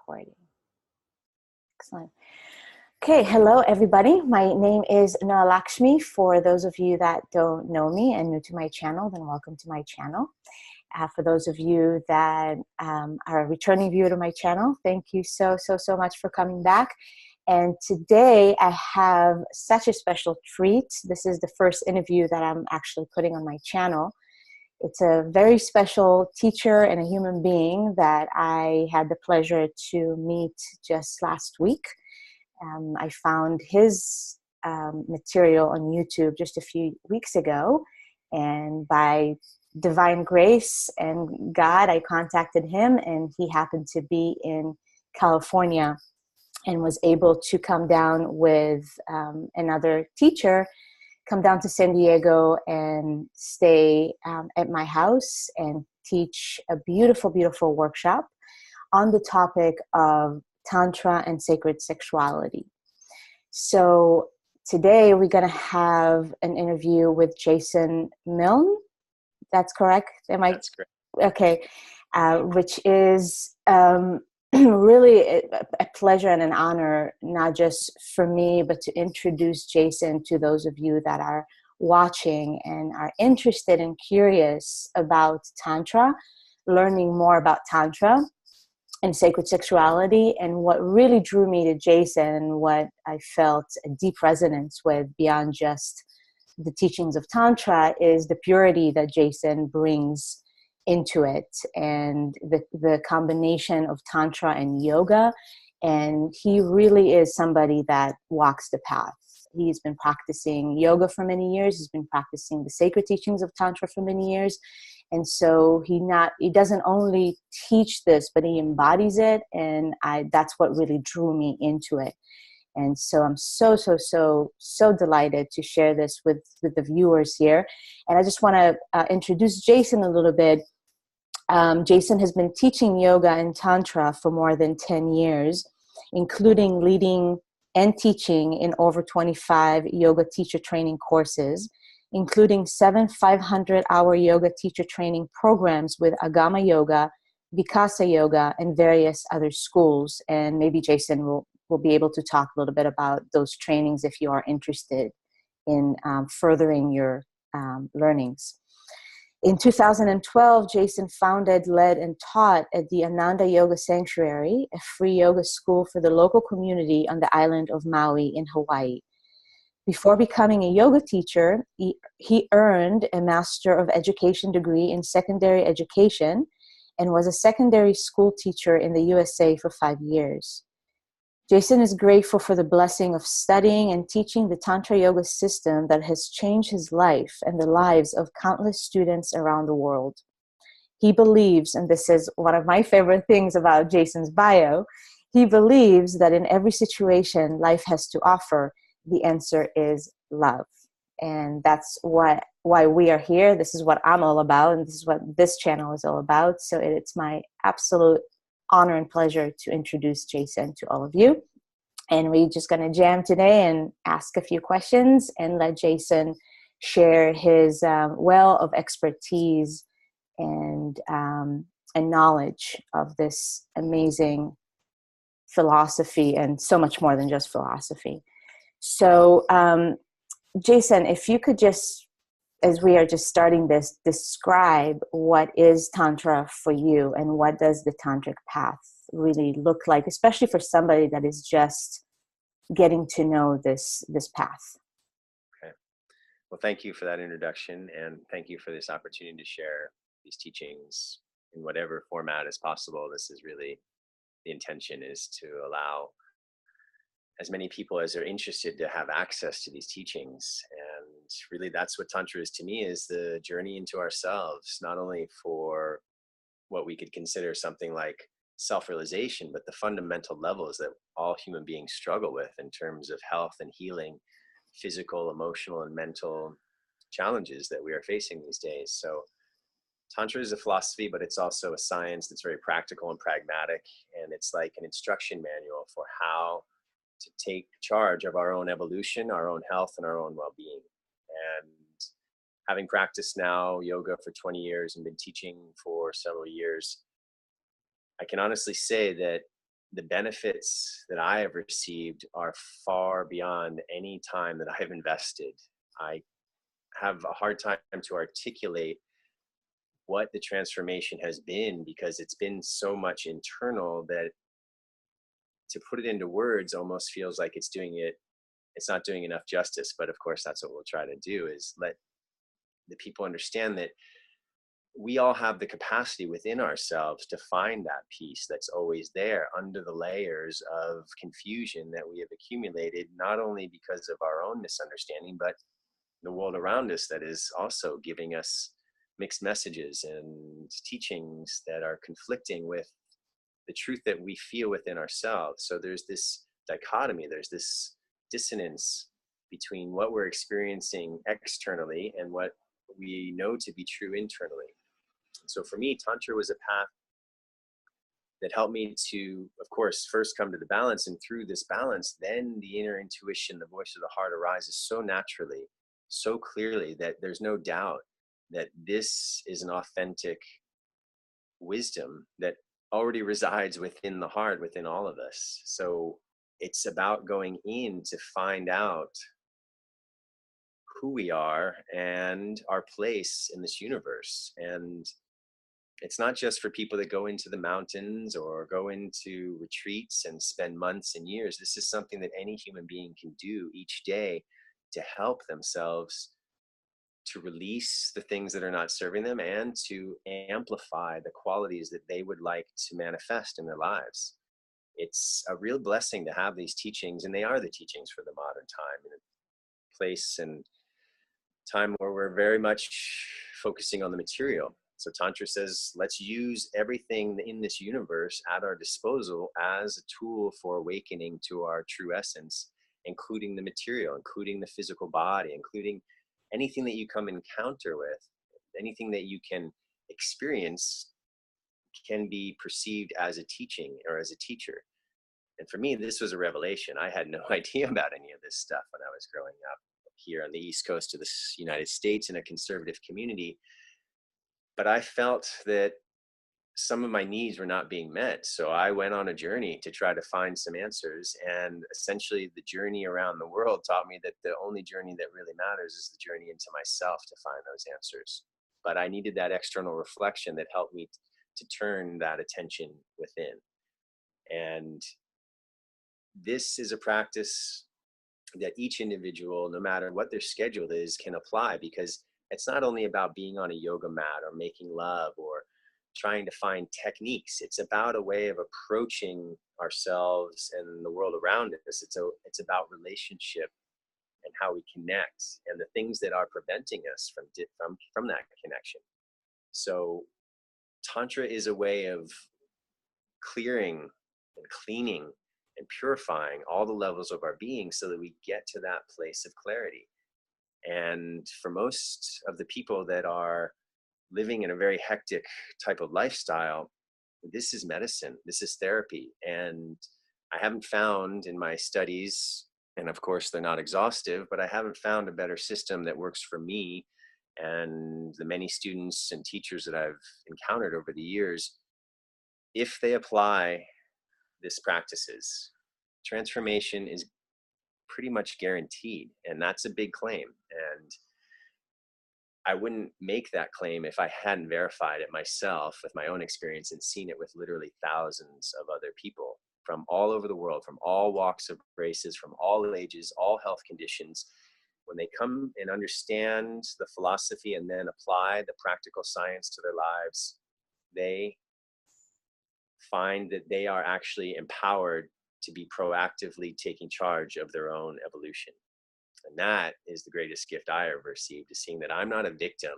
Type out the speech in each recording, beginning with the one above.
recording. Excellent. Okay, hello everybody. My name is Noa Lakshmi. For those of you that don't know me and new to my channel, then welcome to my channel. For those of you that are a returning viewer to my channel, thank you so much for coming back. And today I have such a special treat. This is the first interview that I'm actually putting on my channel. It's a very special teacher and a human being that I had the pleasure to meet just last week. I found his material on YouTube just a few weeks ago, and by divine grace and God, I contacted him, and he happened to be in California and was able to come down with another teacher, come down to San Diego and stay at my house and teach a beautiful, beautiful workshop on the topic of Tantra and sacred sexuality. So today we're going to have an interview with Jason Milne. That's correct? That's correct. Okay. Which is really a pleasure and an honor, not just for me, but to introduce Jason to those of you that are watching and are interested and curious about Tantra, learning more about Tantra and sacred sexuality. And what really drew me to Jason, and what I felt a deep resonance with beyond just the teachings of Tantra, is the purity that Jason brings into it, and the combination of Tantra and yoga. And he really is somebody that walks the path. He's been practicing yoga for many years. He's been practicing the sacred teachings of Tantra for many years. And so he doesn't only teach this, but he embodies it. And that's what really drew me into it. And so I'm so delighted to share this with the viewers here. And I just want to introduce Jason a little bit. Jason has been teaching yoga and Tantra for more than 10 years, including leading and teaching in over 25 yoga teacher training courses, including 7 500-hour yoga teacher training programs with Agama Yoga, Vikasa Yoga, and various other schools. And maybe Jason will be able to talk a little bit about those trainings if you are interested in furthering your learnings. In 2012, Jason founded, led, and taught at the Ananda Yoga Sanctuary, a free yoga school for the local community on the island of Maui in Hawaii. Before becoming a yoga teacher, he earned a Master of Education degree in secondary education and was a secondary school teacher in the USA for 5 years. Jason is grateful for the blessing of studying and teaching the Tantra Yoga system that has changed his life and the lives of countless students around the world. He believes, and this is one of my favorite things about Jason's bio, he believes that in every situation life has to offer, the answer is love. And that's why we are here. This is what I'm all about, and this is what this channel is all about. So it's my absolute honor and pleasure to introduce Jason to all of you. And we're just going to jam today and ask a few questions and let Jason share his well of expertise and knowledge of this amazing philosophy, and so much more than just philosophy. So, Jason, if you could just, as we are just starting this, describe what is Tantra for you, and what does the Tantric path really look like, especially for somebody that is just getting to know this path. Okay. Well, thank you for that introduction, and thank you for this opportunity to share these teachings in whatever format is possible. This is really the intention, is to allow as many people as are interested to have access to these teachings. And really that's what Tantra is to me, is the journey into ourselves, not only for what we could consider something like self-realization, but the fundamental levels that all human beings struggle with in terms of health and healing, physical, emotional, and mental challenges that we are facing these days. So Tantra is a philosophy, but it's also a science that's very practical and pragmatic. And it's like an instruction manual for how to take charge of our own evolution, our own health, and our own well-being. And having practiced now yoga for 20 years and been teaching for several years, I can honestly say that the benefits that I have received are far beyond any time that I have invested. I have a hard time to articulate what the transformation has been, because it's been so much internal that to put it into words almost feels like it's not doing enough justice. But of course, that's what we'll try to do, is let the people understand that we all have the capacity within ourselves to find that peace that's always there under the layers of confusion that we have accumulated, not only because of our own misunderstanding, but the world around us that is also giving us mixed messages and teachings that are conflicting with the truth that we feel within ourselves. So there's this dichotomy, there's this dissonance between what we're experiencing externally and what we know to be true internally. So for me, Tantra was a path that helped me to, of course, first come to the balance. And through this balance, then the inner intuition, the voice of the heart arises so naturally, so clearly, that there's no doubt that this is an authentic wisdom that already resides within the heart, within all of us. So it's about going in to find out who we are and our place in this universe. And it's not just for people that go into the mountains or go into retreats and spend months and years. This is something that any human being can do each day to help themselves to release the things that are not serving them and to amplify the qualities that they would like to manifest in their lives. It's a real blessing to have these teachings, and they are the teachings for the modern time, in a place and time where we're very much focusing on the material. So Tantra says, let's use everything in this universe at our disposal as a tool for awakening to our true essence, including the material, including the physical body, including anything that you come encounter with, anything that you can experience can be perceived as a teaching or as a teacher. And for me, this was a revelation. I had no idea about any of this stuff when I was growing up here on the East Coast of the United States in a conservative community. But I felt that some of my needs were not being met. So I went on a journey to try to find some answers. And essentially the journey around the world taught me that the only journey that really matters is the journey into myself to find those answers. But I needed that external reflection that helped me to turn that attention within. And this is a practice that each individual, no matter what their schedule is, can apply, because it's not only about being on a yoga mat or making love or trying to find techniques. It's about a way of approaching ourselves and the world around us. It's about relationship and how we connect and the things that are preventing us from that connection. So Tantra is a way of clearing and cleaning and purifying all the levels of our being so that we get to that place of clarity. And for most of the people that are living in a very hectic type of lifestyle, this is medicine, this is therapy. And I haven't found in my studies, and of course they're not exhaustive, but I haven't found a better system that works for me and the many students and teachers that I've encountered over the years. If they apply these practices, transformation is pretty much guaranteed. And that's a big claim. And I wouldn't make that claim if I hadn't verified it myself with my own experience and seen it with literally thousands of other people from all over the world, from all walks of races, from all ages, all health conditions. When they come and understand the philosophy and then apply the practical science to their lives, they find that they are actually empowered to be proactively taking charge of their own evolution. And that is the greatest gift I ever received, is seeing that I'm not a victim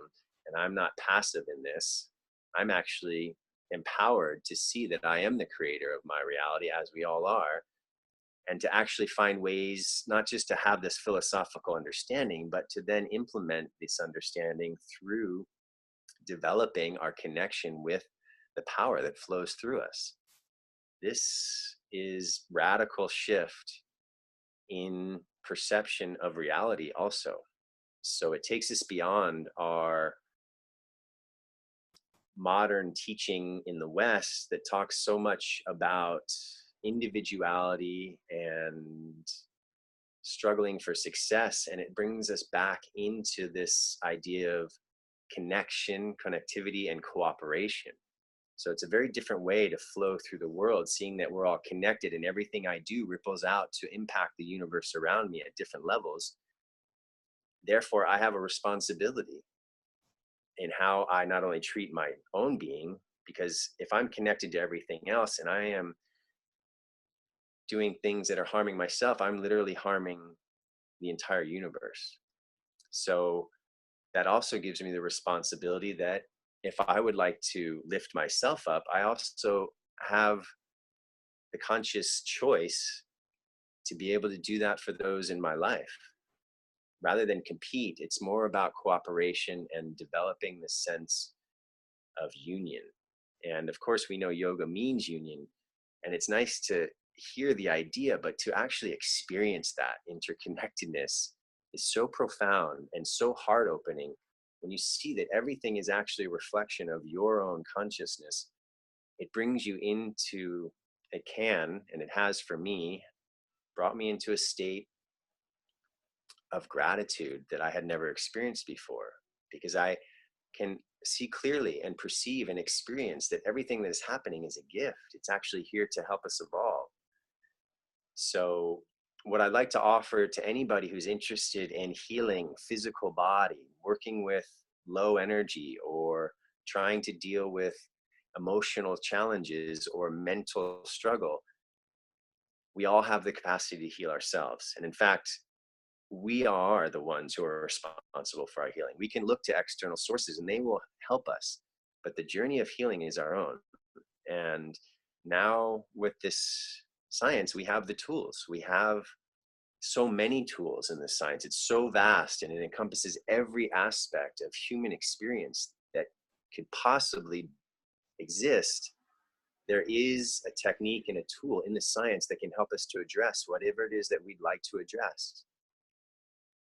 and I'm not passive in this. I'm actually empowered to see that I am the creator of my reality, as we all are, and to actually find ways not just to have this philosophical understanding, but to then implement this understanding through developing our connection with the power that flows through us. This is radical shift in perception of reality also. So it takes us beyond our modern teaching in the West that talks so much about individuality and struggling for success. And it brings us back into this idea of connection, connectivity, and cooperation. So it's a very different way to flow through the world, seeing that we're all connected and everything I do ripples out to impact the universe around me at different levels. Therefore, I have a responsibility in how I not only treat my own being, because if I'm connected to everything else and I am doing things that are harming myself, I'm literally harming the entire universe. So that also gives me the responsibility that if I would like to lift myself up, I also have the conscious choice to be able to do that for those in my life. Rather than compete, it's more about cooperation and developing the sense of union. And of course, we know yoga means union, and it's nice to hear the idea, but to actually experience that interconnectedness is so profound and so heart-opening. When you see that everything is actually a reflection of your own consciousness, it brings you into, it can, and it has for me, brought me into a state of gratitude that I had never experienced before, because I can see clearly and perceive and experience that everything that is happening is a gift. It's actually here to help us evolve. So what I'd like to offer to anybody who's interested in healing physical body, working with low energy, or trying to deal with emotional challenges or mental struggle, we all have the capacity to heal ourselves. And in fact, we are the ones who are responsible for our healing. We can look to external sources and they will help us, but the journey of healing is our own. And now with this science, we have the tools. We have so many tools in this science. It's so vast and it encompasses every aspect of human experience that could possibly exist. There is a technique and a tool in the science that can help us to address whatever it is that we'd like to address.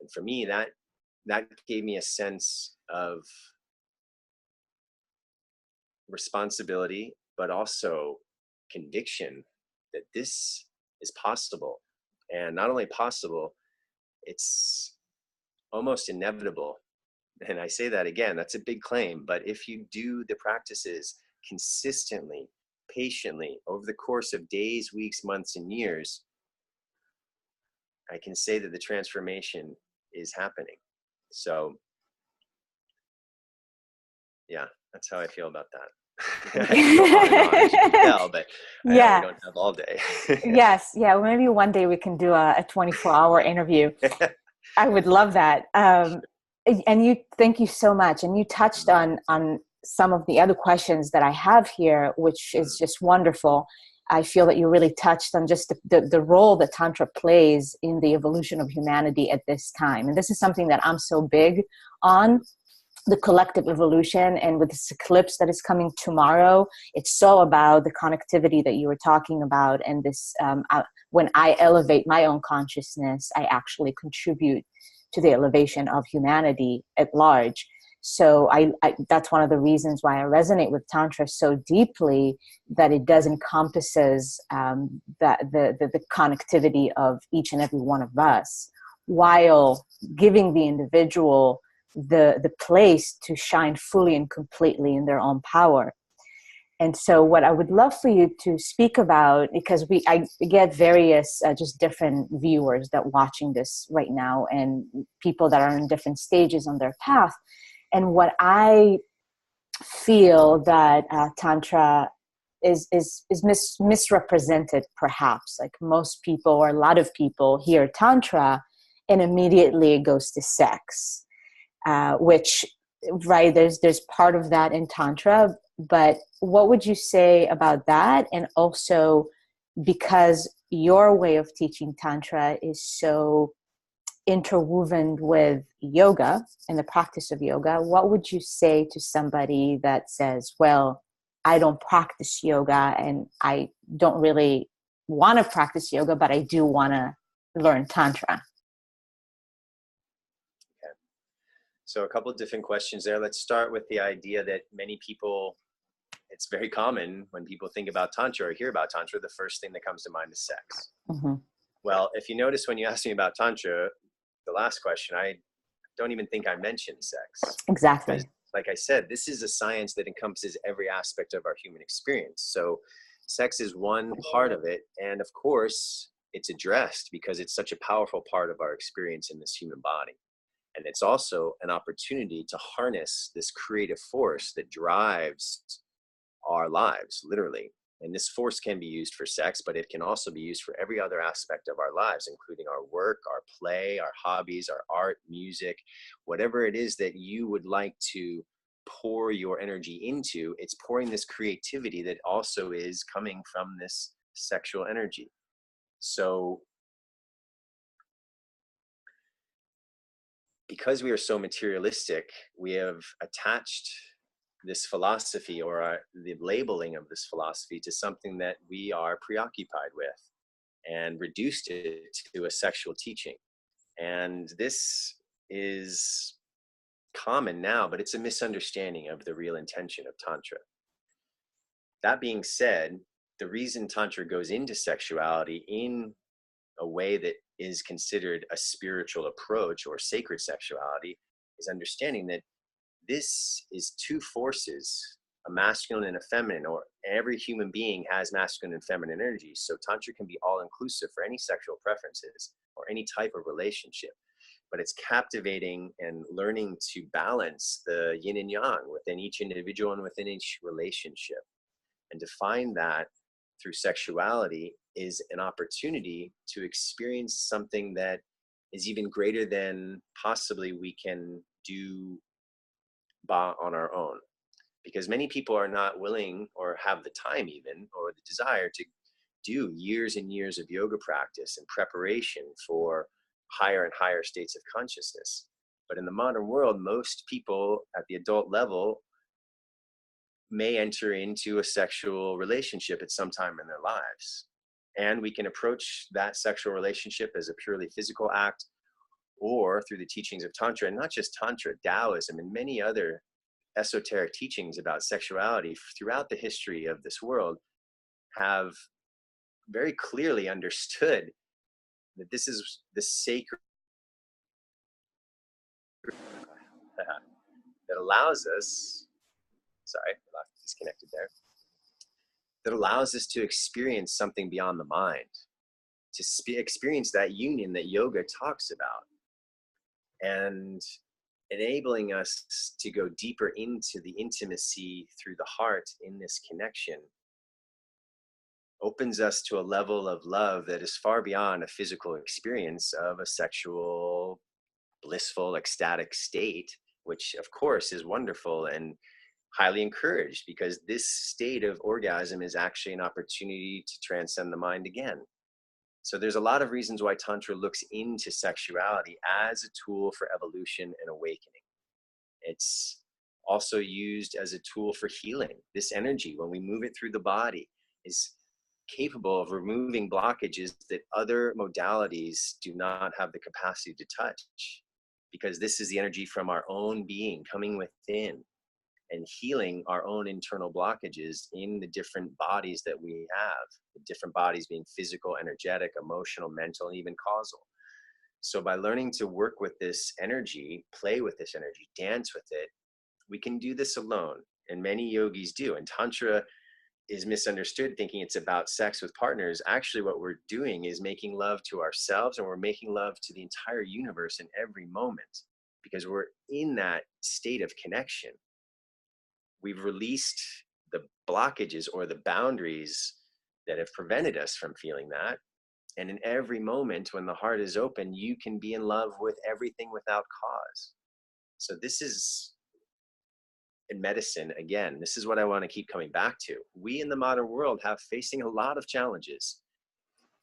And for me, that gave me a sense of responsibility, but also conviction that this is possible. And not only possible, it's almost inevitable. And I say that again, that's a big claim, but if you do the practices consistently, patiently, over the course of days, weeks, months, and years, I can say that the transformation is happening. So yeah, that's how I feel about that. I can go on and on, as you can tell, but I know we don't have all day. Yes. Yeah. Well, maybe one day we can do a 24-hour interview. I would love that. And thank you so much. And you touched on some of the other questions that I have here, which is just wonderful. I feel that you really touched on just the role that Tantra plays in the evolution of humanity at this time. And this is something that I'm so big on, the collective evolution. And with this eclipse that is coming tomorrow, it's so about the connectivity that you were talking about. And this, when I elevate my own consciousness, I actually contribute to the elevation of humanity at large. So I that's one of the reasons why I resonate with Tantra so deeply, that it does encompasses the connectivity of each and every one of us, while giving the individual the place to shine fully and completely in their own power. And so what I would love for you to speak about, because I get various just different viewers that watching this right now, and people that are in different stages on their path. And what I feel that Tantra is misrepresented, perhaps. Like most people, or a lot of people, hear Tantra and immediately it goes to sex, which, right, there's part of that in Tantra. But what would you say about that? And also, because your way of teaching Tantra is so interwoven with yoga and the practice of yoga, what would you say to somebody that says, well, I don't practice yoga and I don't really want to practice yoga, but I do want to learn Tantra? So a couple of different questions there. Let's start with the idea that many people it's very common when people think about Tantra or hear about Tantra, the first thing that comes to mind is sex. Mm-hmm. Well, if you notice when you asked me about Tantra, the last question, I don't even think I mentioned sex. Exactly. Because, like I said, this is a science that encompasses every aspect of our human experience. So sex is one part of it. And of course, it's addressed because it's such a powerful part of our experience in this human body. And it's also an opportunity to harness this creative force that drives our lives, literally. And this force can be used for sex, but it can also be used for every other aspect of our lives, including our work, our play, our hobbies, our art, music, whatever it is that you would like to pour your energy into. It's pouring this creativity that also is coming from this sexual energy. So because we are so materialistic, we have attached this philosophy or the labeling of this philosophy to something that we are preoccupied with and reduced it to a sexual teaching. And this is common now, but it's a misunderstanding of the real intention of Tantra. That being said, the reason Tantra goes into sexuality in a way that is considered a spiritual approach or sacred sexuality is understanding that this is two forces, a masculine and a feminine, or every human being has masculine and feminine energies. So Tantra can be all inclusive for any sexual preferences or any type of relationship. But it's captivating and learning to balance the yin and yang within each individual and within each relationship. And to find that through sexuality is an opportunity to experience something that is even greater than possibly we can do on our own, because many people are not willing or have the time even or the desire to do years and years of yoga practice and preparation for higher and higher states of consciousness. But in the modern world, most people at the adult level may enter into a sexual relationship at some time in their lives. And we can approach that sexual relationship as a purely physical act, or through the teachings of Tantra, and not just Tantra, Taoism, and many other esoteric teachings about sexuality throughout the history of this world have very clearly understood that this is the sacred that allows us, sorry, I got disconnected there, that allows us to experience something beyond the mind, to experience that union that yoga talks about, and enabling us to go deeper into the intimacy through the heart in this connection opens us to a level of love that is far beyond a physical experience of a sexual, blissful, ecstatic state, which of course is wonderful and highly encouraged, because this state of orgasm is actually an opportunity to transcend the mind again. So there's a lot of reasons why Tantra looks into sexuality as a tool for evolution and awakening. It's also used as a tool for healing. This energy, when we move it through the body, is capable of removing blockages that other modalities do not have the capacity to touch, because this is the energy from our own being coming within and healing our own internal blockages in the different bodies that we have, the different bodies being physical, energetic, emotional, mental, and even causal. So by learning to work with this energy, play with this energy, dance with it, we can do this alone. And many yogis do. And Tantra is misunderstood, thinking it's about sex with partners. Actually, what we're doing is making love to ourselves, and we're making love to the entire universe in every moment, because we're in that state of connection. We've released the blockages or the boundaries that have prevented us from feeling that. And in every moment when the heart is open, you can be in love with everything without cause. So this is, in medicine, again, this is what I want to keep coming back to. We in the modern world have facing a lot of challenges,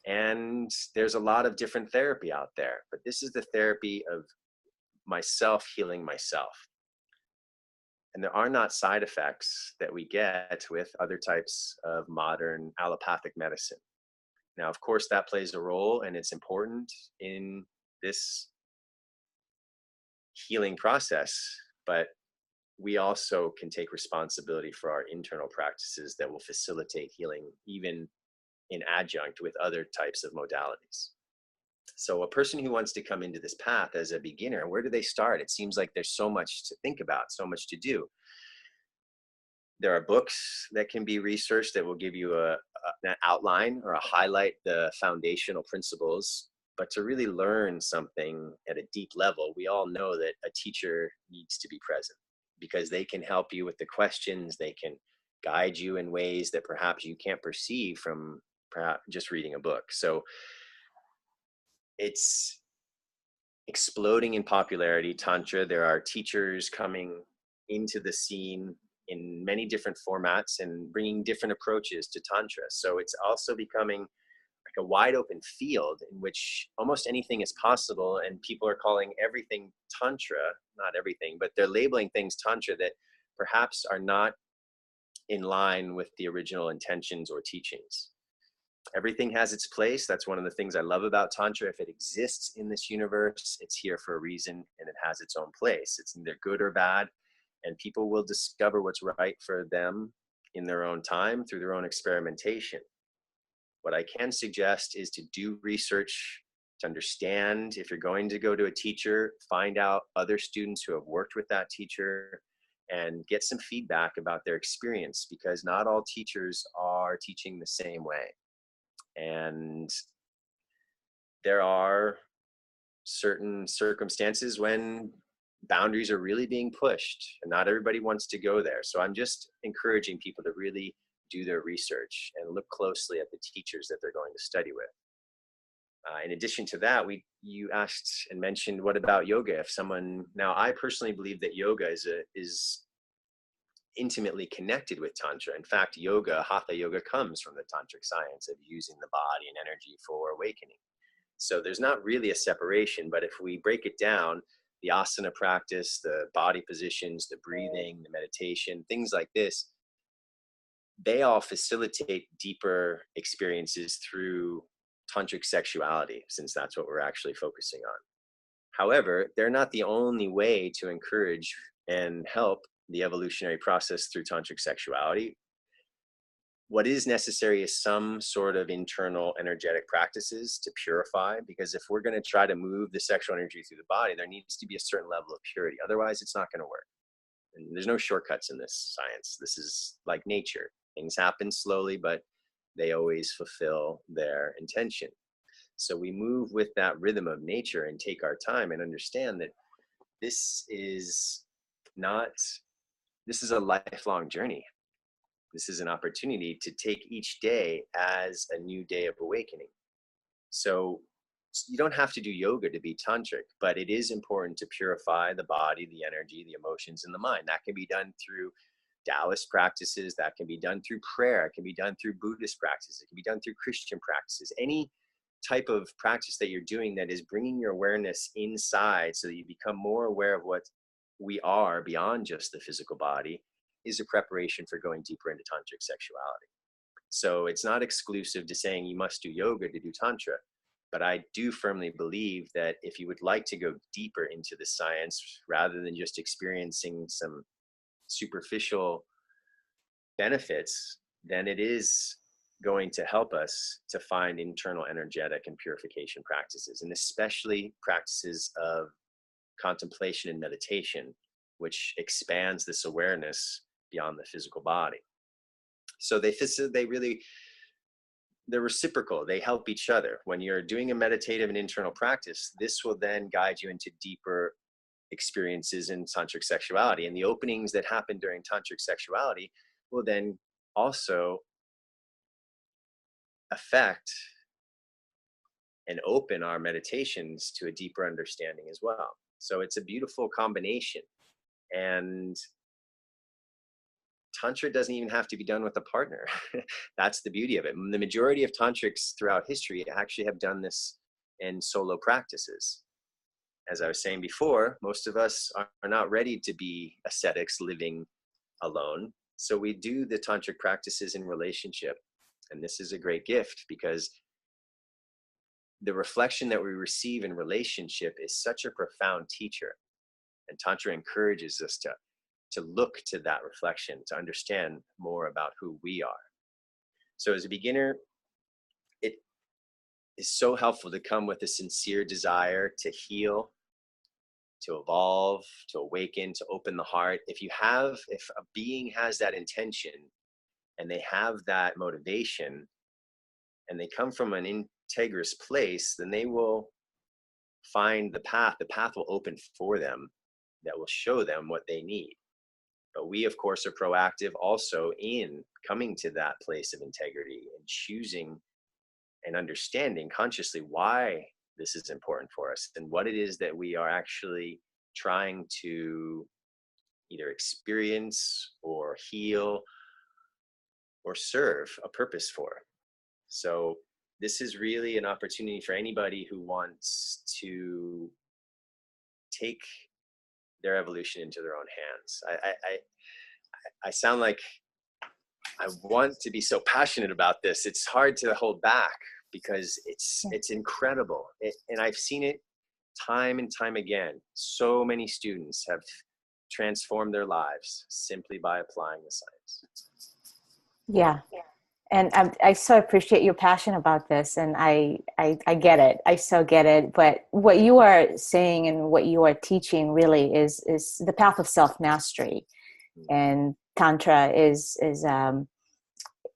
and there's a lot of different therapy out there, but this is the therapy of myself healing myself. And there are not side effects that we get with other types of modern allopathic medicine. Now, of course, that plays a role, and it's important in this healing process, but we also can take responsibility for our internal practices that will facilitate healing, even in adjunct with other types of modalities. So a person who wants to come into this path as a beginner, where do they start? It seems like there's so much to think about, so much to do. There are books that can be researched that will give you an outline or a highlight the foundational principles. But to really learn something at a deep level, we all know that a teacher needs to be present, because they can help you with the questions. They can guide you in ways that perhaps you can't perceive from perhaps just reading a book. So it's exploding in popularity, Tantra. There are teachers coming into the scene in many different formats and bringing different approaches to Tantra. So it's also becoming like a wide open field in which almost anything is possible, and people are calling everything Tantra. Not everything, but they're labeling things Tantra that perhaps are not in line with the original intentions or teachings. Everything has its place. That's one of the things I love about Tantra. If it exists in this universe, it's here for a reason, and it has its own place. It's neither good or bad, and people will discover what's right for them in their own time through their own experimentation. What I can suggest is to do research, to understand. If you're going to go to a teacher, find out other students who have worked with that teacher and get some feedback about their experience, because not all teachers are teaching the same way. And there are certain circumstances when boundaries are really being pushed, and not everybody wants to go there. So I'm just encouraging people to really do their research and look closely at the teachers that they're going to study with. In addition to that, you asked and mentioned, what about yoga? If someone, now I personally believe that yoga is intimately connected with Tantra. In fact, yoga, Hatha yoga, comes from the Tantric science of using the body and energy for awakening. So there's not really a separation, but if we break it down, the asana practice, the body positions, the breathing, the meditation, things like this, they all facilitate deeper experiences through tantric sexuality, since that's what we're actually focusing on. However, they're not the only way to encourage and help the evolutionary process through tantric sexuality. What is necessary is some sort of internal energetic practices to purify, because if we're going to try to move the sexual energy through the body, there needs to be a certain level of purity. Otherwise, it's not going to work. And there's no shortcuts in this science. This is like nature. Things happen slowly, but they always fulfill their intention. So we move with that rhythm of nature and take our time and understand that this is a lifelong journey. This is an opportunity to take each day as a new day of awakening. So you don't have to do yoga to be tantric, but it is important to purify the body, the energy, the emotions, and the mind. That can be done through Taoist practices. That can be done through prayer. It can be done through Buddhist practices. It can be done through Christian practices. Any type of practice that you're doing that is bringing your awareness inside so that you become more aware of what we are beyond just the physical body is a preparation for going deeper into tantric sexuality. So it's not exclusive to saying you must do yoga to do tantra, but I do firmly believe that if you would like to go deeper into the science rather than just experiencing some superficial benefits, then it is going to help us to find internal energetic and purification practices, and especially practices of contemplation and meditation, which expands this awareness beyond the physical body. So they're reciprocal. They help each other. When you're doing a meditative and internal practice, this will then guide you into deeper experiences in tantric sexuality. And the openings that happen during tantric sexuality will then also affect and open our meditations to a deeper understanding as well. So it's a beautiful combination. And Tantra doesn't even have to be done with a partner. That's the beauty of it. The majority of tantrics throughout history actually have done this in solo practices. As I was saying before, most of us are not ready to be ascetics living alone. So we do the tantric practices in relationship. And this is a great gift, because the reflection that we receive in relationship is such a profound teacher. And Tantra encourages us to to look to that reflection, to understand more about who we are. So as a beginner, it is so helpful to come with a sincere desire to heal, to evolve, to awaken, to open the heart. If a being has that intention and they have that motivation and they come from an integrous place, then they will find the path. The path will open for them that will show them what they need. But we, of course, are proactive also in coming to that place of integrity and choosing and understanding consciously why this is important for us and what it is that we are actually trying to either experience or heal or serve a purpose for. So this is really an opportunity for anybody who wants to take their evolution into their own hands. I sound like I want to be so passionate about this. It's hard to hold back because it's incredible. And I've seen it time and time again. So many students have transformed their lives simply by applying the science. Yeah. And I so appreciate your passion about this, and I get it. I so get it. But what you are saying and what you are teaching really is the path of self-mastery, and Tantra is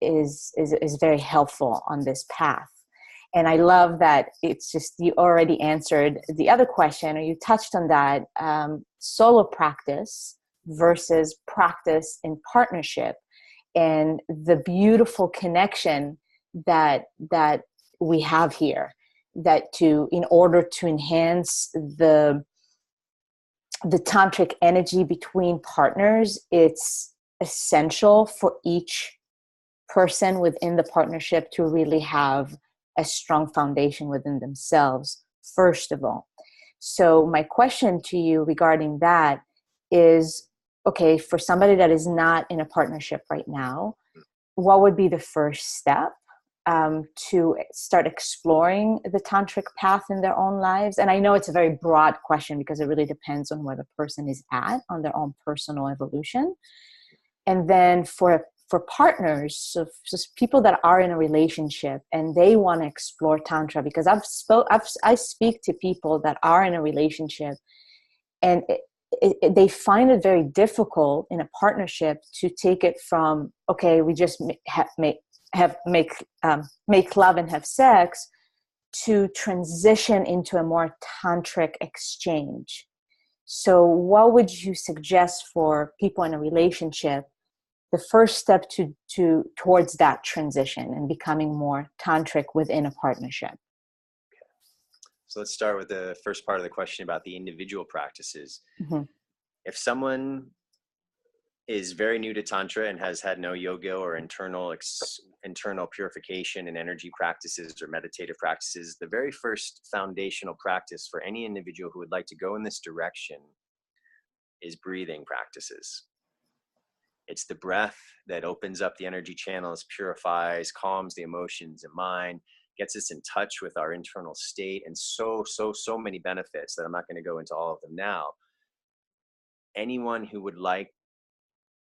very helpful on this path. And I love that it's just, you already answered the other question, or you touched on that, solo practice versus practice in partnership, and the beautiful connection that we have here, that in order to enhance the tantric energy between partners, it's essential for each person within the partnership to really have a strong foundation within themselves, first of all. So my question to you regarding that is, okay, for somebody that is not in a partnership right now, what would be the first step to start exploring the tantric path in their own lives? And I know it's a very broad question because it really depends on where the person is at on their own personal evolution. And then for partners, so just people that are in a relationship and they want to explore tantra, because I speak to people that are in a relationship and they find it very difficult in a partnership to take it from, okay, we just make love and have sex, to transition into a more tantric exchange. So what would you suggest for people in a relationship, the first step towards that transition and becoming more tantric within a partnership? So let's start with the first part of the question about the individual practices. Mm-hmm. If someone is very new to Tantra and has had no yoga or internal purification and energy practices or meditative practices, the very first foundational practice for any individual who would like to go in this direction is breathing practices. It's the breath that opens up the energy channels, purifies, calms the emotions and mind, gets us in touch with our internal state, and so many benefits that I'm not going to go into all of them now. Anyone who would like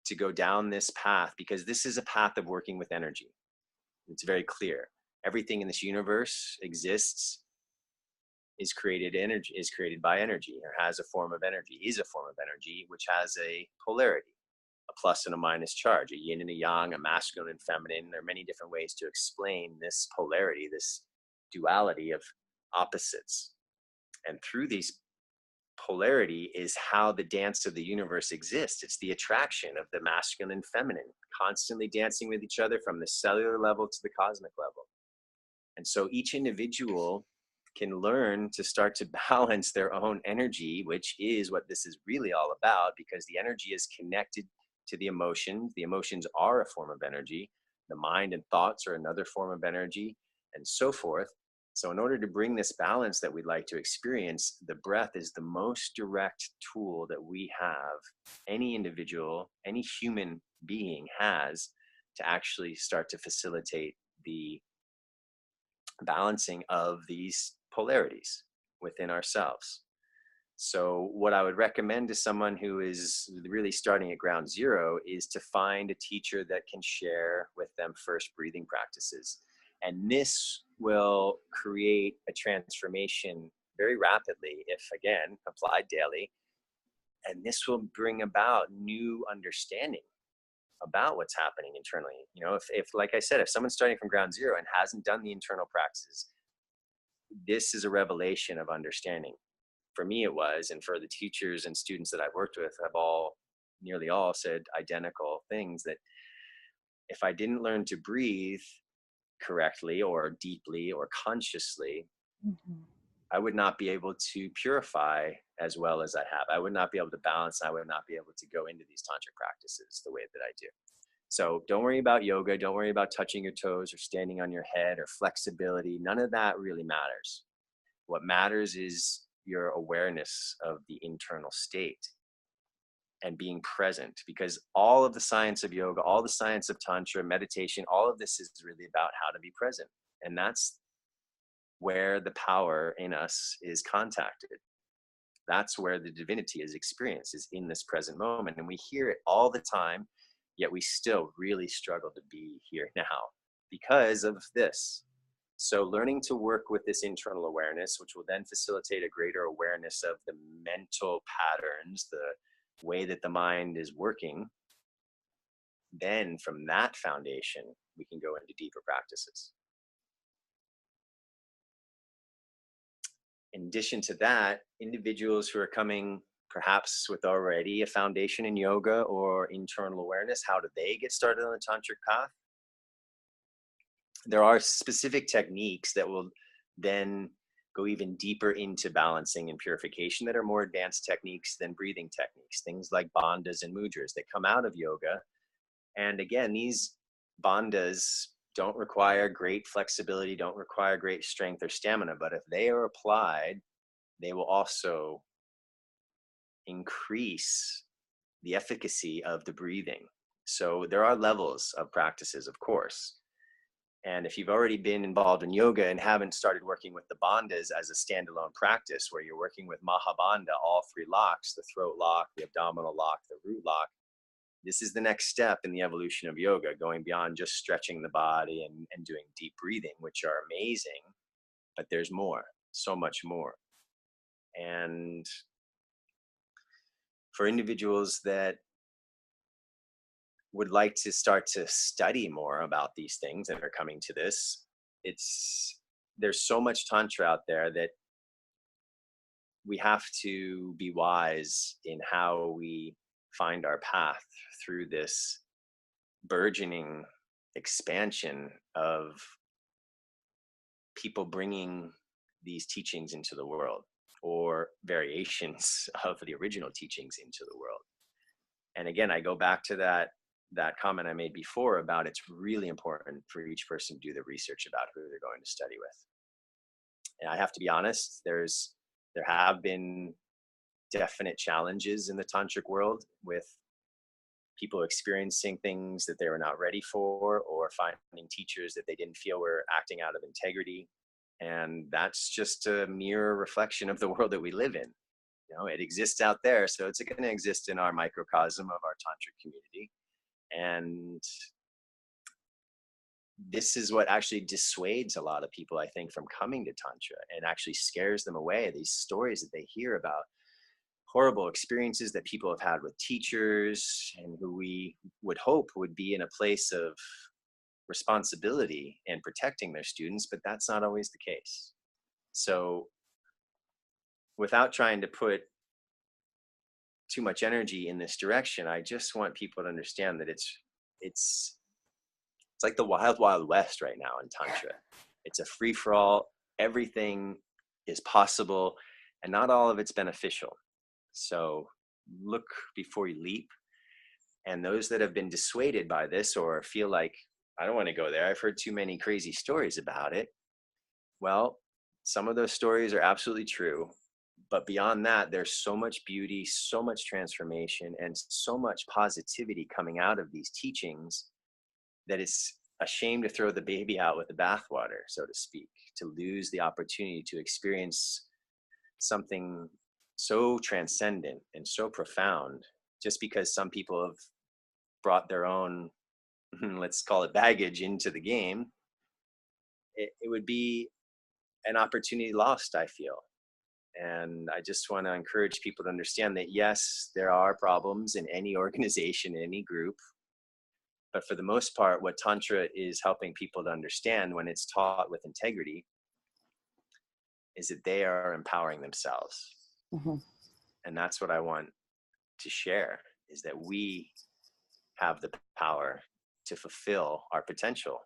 to go down this path, because this is a path of working with energy. It's very clear. Everything in this universe exists, is created by energy, or has a form of energy, is a form of energy, which has a polarity, a plus and a minus charge, a yin and a yang, a masculine and feminine. There are many different ways to explain this polarity, this duality of opposites. And through these polarity is how the dance of the universe exists. It's the attraction of the masculine and feminine, constantly dancing with each other from the cellular level to the cosmic level. And so each individual can learn to start to balance their own energy, which is what this is really all about, because the energy is connected to the emotions. The emotions are a form of energy. The mind and thoughts are another form of energy, and so forth. So in order to bring this balance that we'd like to experience, the breath is the most direct tool that we have, any individual, any human being has, to actually start to facilitate the balancing of these polarities within ourselves. So what I would recommend to someone who is really starting at ground zero is to find a teacher that can share with them first breathing practices. And this will create a transformation very rapidly if, again, applied daily. And this will bring about new understanding about what's happening internally. You know, if like I said, if someone's starting from ground zero and hasn't done the internal practices, this is a revelation of understanding. For me, it was, and for the teachers and students that I've worked with, have nearly all said identical things, that if I didn't learn to breathe correctly or deeply or consciously, Mm-hmm. I would not be able to purify as well as I have. I would not be able to balance. I would not be able to go into these tantric practices the way that I do. So don't worry about yoga. Don't worry about touching your toes or standing on your head or flexibility. None of that really matters. What matters is your awareness of the internal state and being present, because all of the science of yoga, all the science of tantra, meditation, all of this is really about how to be present. And that's where the power in us is contacted. That's where the divinity is experienced, is in this present moment. And we hear it all the time, yet we still really struggle to be here now because of this. So learning to work with this internal awareness, which will then facilitate a greater awareness of the mental patterns, the way that the mind is working, then from that foundation, we can go into deeper practices. In addition to that, individuals who are coming perhaps with already a foundation in yoga or internal awareness, how do they get started on the tantric path? There are specific techniques that will then go even deeper into balancing and purification that are more advanced techniques than breathing techniques, things like bandhas and mudras that come out of yoga. And again, these bandhas don't require great flexibility, don't require great strength or stamina, but if they are applied, they will also increase the efficacy of the breathing. So there are levels of practices, of course. And if you've already been involved in yoga and haven't started working with the bandhas as a standalone practice, where you're working with Mahabandha, all three locks, the throat lock, the abdominal lock, the root lock, this is the next step in the evolution of yoga, going beyond just stretching the body and doing deep breathing, which are amazing, but there's more, so much more. And for individuals that would like to start to study more about these things and are coming to this, there's so much tantra out there that we have to be wise in how we find our path through this burgeoning expansion of people bringing these teachings into the world, or variations of the original teachings into the world. And again, I go back to that comment I made before about it's really important for each person to do the research about who they're going to study with. And I have to be honest, there have been definite challenges in the tantric world with people experiencing things that they were not ready for, or finding teachers that they didn't feel were acting out of integrity. And that's just a mere reflection of the world that we live in. You know, it exists out there, so it's going to exist in our microcosm of our tantric community. And this is what actually dissuades a lot of people, I think, from coming to tantra, and actually scares them away. These stories that they hear about horrible experiences that people have had with teachers, and who we would hope would be in a place of responsibility and protecting their students, but that's not always the case. So without trying to put too much energy in this direction, I just want people to understand that it's like the wild, wild west right now in tantra. It's a free-for-all. Everything is possible, and not all of it's beneficial. So look before you leap. And those that have been dissuaded by this, or feel like, I don't want to go there, I've heard too many crazy stories about it. Well, some of those stories are absolutely true. But beyond that, there's so much beauty, so much transformation, and so much positivity coming out of these teachings that it's a shame to throw the baby out with the bathwater, so to speak, to lose the opportunity to experience something so transcendent and so profound. Just because some people have brought their own, let's call it baggage, into the game, it would be an opportunity lost, I feel. And I just want to encourage people to understand that, yes, there are problems in any organization, any group. But for the most part, what Tantra is helping people to understand when it's taught with integrity is that they are empowering themselves. Mm-hmm. And that's what I want to share, is that we have the power to fulfill our potential.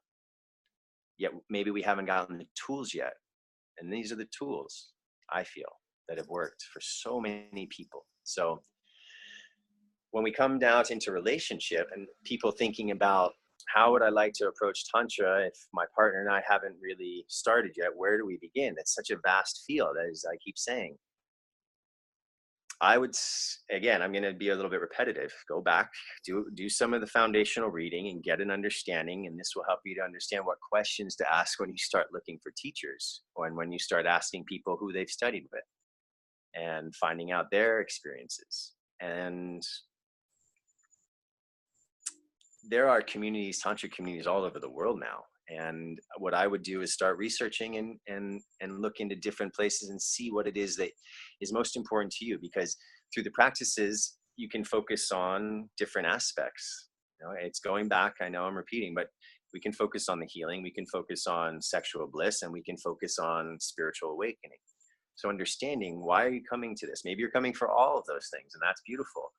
Yet maybe we haven't gotten the tools yet. And these are the tools, I feel, that have worked for so many people. So when we come down into relationship and people thinking about, how would I like to approach Tantra if my partner and I haven't really started yet? Where do we begin? It's such a vast field, as I keep saying. I would, again, I'm going to be a little bit repetitive. Go back, do some of the foundational reading and get an understanding. And this will help you to understand what questions to ask when you start looking for teachers, or when you start asking people who they've studied with and finding out their experiences. And there are communities, Tantric communities all over the world now. And what I would do is start researching and look into different places and see what it is that is most important to you, because through the practices, you can focus on different aspects. You know, it's going back, I know I'm repeating, but we can focus on the healing, we can focus on sexual bliss, and we can focus on spiritual awakening. So understanding, why are you coming to this? Maybe you're coming for all of those things, and that's beautiful.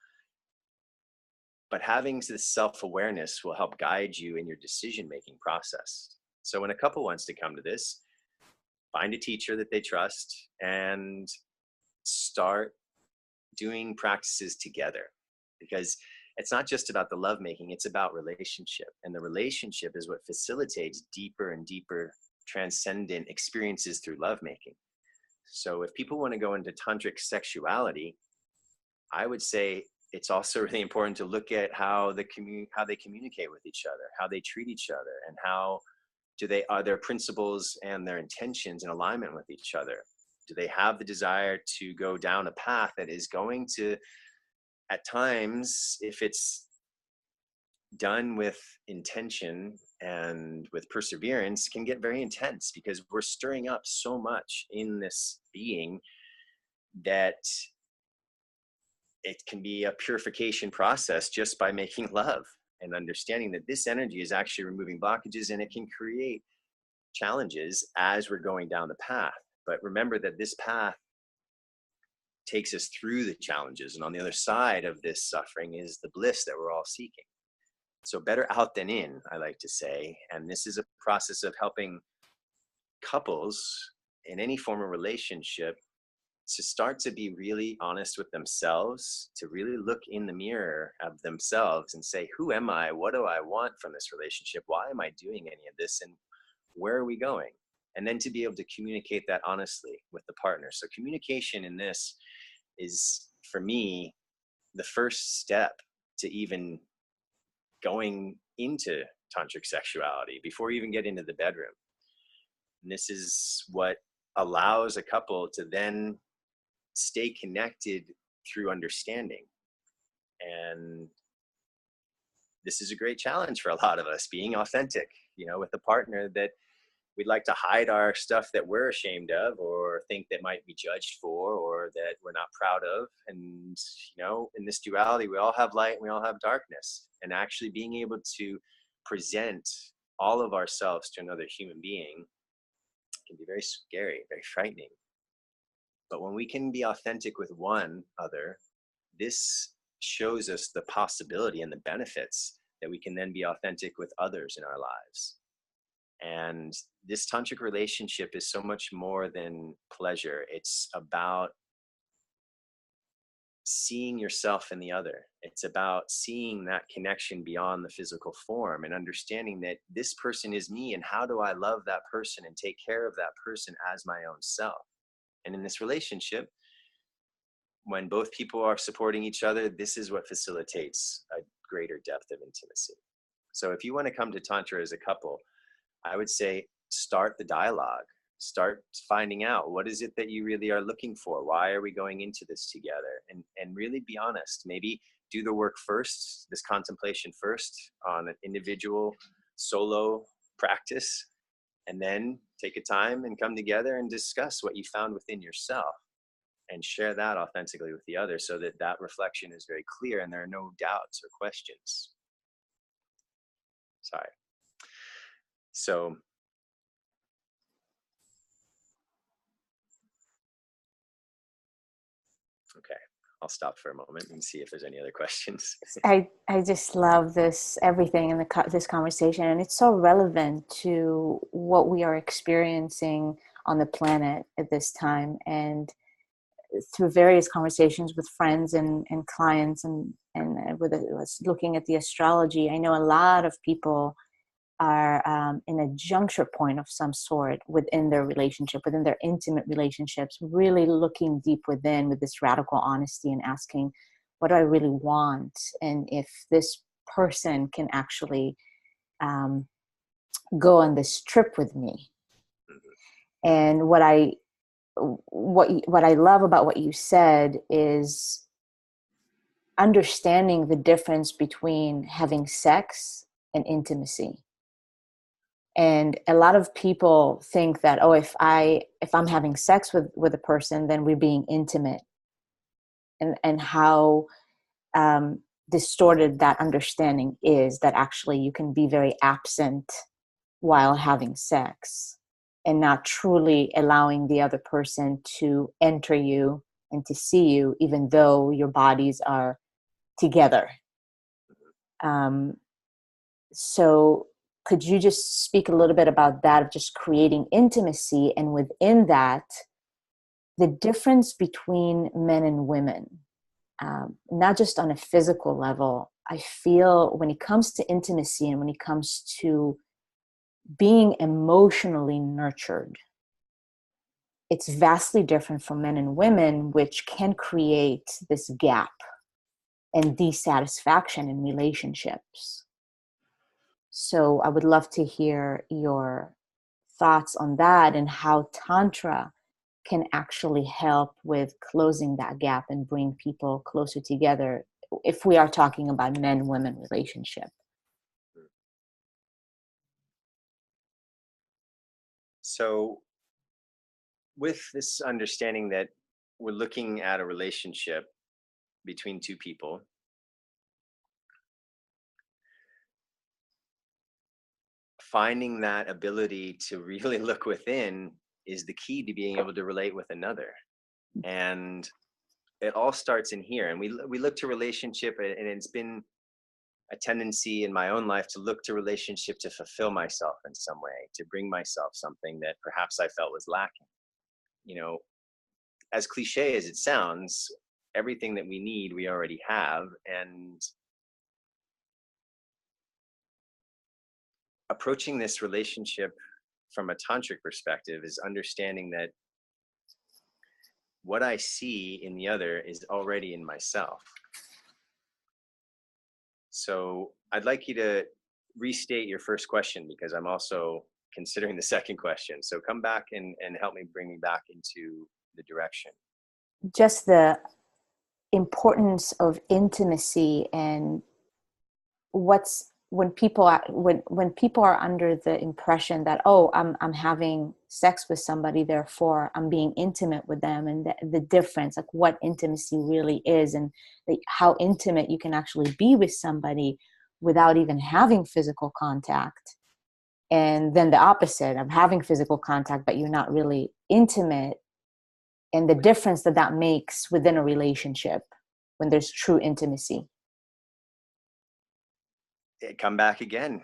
But having this self-awareness will help guide you in your decision-making process. So when a couple wants to come to this, find a teacher that they trust and start doing practices together. Because it's not just about the lovemaking, it's about relationship. And the relationship is what facilitates deeper and deeper transcendent experiences through lovemaking. So if people want to go into tantric sexuality, I would say it's also really important to look at how they communicate with each other, how they treat each other, and how are their principles and their intentions in alignment with each other. Do they have the desire to go down a path that is going to, at times, if it's done with intention and with perseverance, can get very intense, because we're stirring up so much in this being that it can be a purification process just by making love and understanding that this energy is actually removing blockages, and it can create challenges as we're going down the path. But remember that this path takes us through the challenges, and on the other side of this suffering is the bliss that we're all seeking. So better out than in, I like to say. And this is a process of helping couples in any form of relationship to start to be really honest with themselves, to really look in the mirror of themselves and say, who am I? What do I want from this relationship? Why am I doing any of this? And where are we going? And then to be able to communicate that honestly with the partner. So communication in this is, for me, the first step to even going into tantric sexuality before you even get into the bedroom. And this is what allows a couple to then stay connected through understanding. And this is a great challenge for a lot of us, being authentic, with a partner that we'd like to hide our stuff that we're ashamed of, or think that might be judged for, or that we're not proud of. And, in this duality, we all have light and we all have darkness. And actually being able to present all of ourselves to another human being can be very scary, very frightening. But when we can be authentic with one other, this shows us the possibility and the benefits that we can then be authentic with others in our lives. And this tantric relationship is so much more than pleasure. It's about seeing yourself in the other. It's about seeing that connection beyond the physical form and understanding that this person is me, and how do I love that person and take care of that person as my own self. And in this relationship, when both people are supporting each other, this is what facilitates a greater depth of intimacy. So if you want to come to Tantra as a couple, I would say start the dialogue, start finding out, what is it that you really are looking for? Why are we going into this together? And really be honest. Maybe do the work first, this contemplation first on an individual solo practice, and then take a time and come together and discuss what you found within yourself and share that authentically with the other, so that that reflection is very clear and there are no doubts or questions. Sorry. So okay, I'll stop for a moment and see if there's any other questions. I just love this, everything in this conversation, and it's so relevant to what we are experiencing on the planet at this time. And through various conversations with friends and clients, and with looking at the astrology, I know a lot of people are in a juncture point of some sort within their relationship, within their intimate relationships, really looking deep within with this radical honesty and asking, what do I really want? And if this person can actually go on this trip with me. And what I love about what you said is understanding the difference between having sex and intimacy. And a lot of people think that, oh, if I'm having sex with a person, then we're being intimate, and how distorted that understanding is, that actually you can be very absent while having sex and not truly allowing the other person to enter you and to see you, even though your bodies are together. So could you just speak a little bit about that, of just creating intimacy, and within that, the difference between men and women, not just on a physical level. I feel when it comes to intimacy and when it comes to being emotionally nurtured, it's vastly different from men and women, which can create this gap and dissatisfaction in relationships. So I would love to hear your thoughts on that, and how Tantra can actually help with closing that gap and bring people closer together, if we are talking about men-women relationship. So with this understanding that we're looking at a relationship between two people, finding that ability to really look within is the key to being able to relate with another. And it all starts in here. And we look to relationship, and it's been a tendency in my own life to look to relationship to fulfill myself in some way, to bring myself something that perhaps I felt was lacking. You know, as cliche as it sounds, everything that we need, we already have. And approaching this relationship from a tantric perspective is understanding that what I see in the other is already in myself. So I'd like you to restate your first question, because I'm also considering the second question. So come back and help me bring me back into the direction. Just the importance of intimacy, and when people are under the impression that, oh, I'm having sex with somebody, therefore I'm being intimate with them, and the difference, like what intimacy really is, and how intimate you can actually be with somebody without even having physical contact. And then the opposite of having physical contact, but you're not really intimate, and the difference that makes within a relationship when there's true intimacy. Come back again.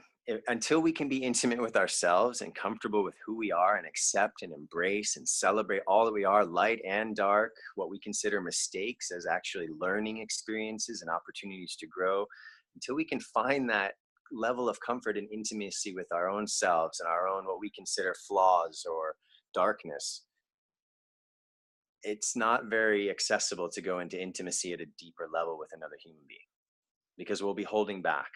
Until we can be intimate with ourselves and comfortable with who we are, and accept and embrace and celebrate all that we are, light and dark, what we consider mistakes as actually learning experiences and opportunities to grow, until we can find that level of comfort and intimacy with our own selves and our own what we consider flaws or darkness, it's not very accessible to go into intimacy at a deeper level with another human being, because we'll be holding back.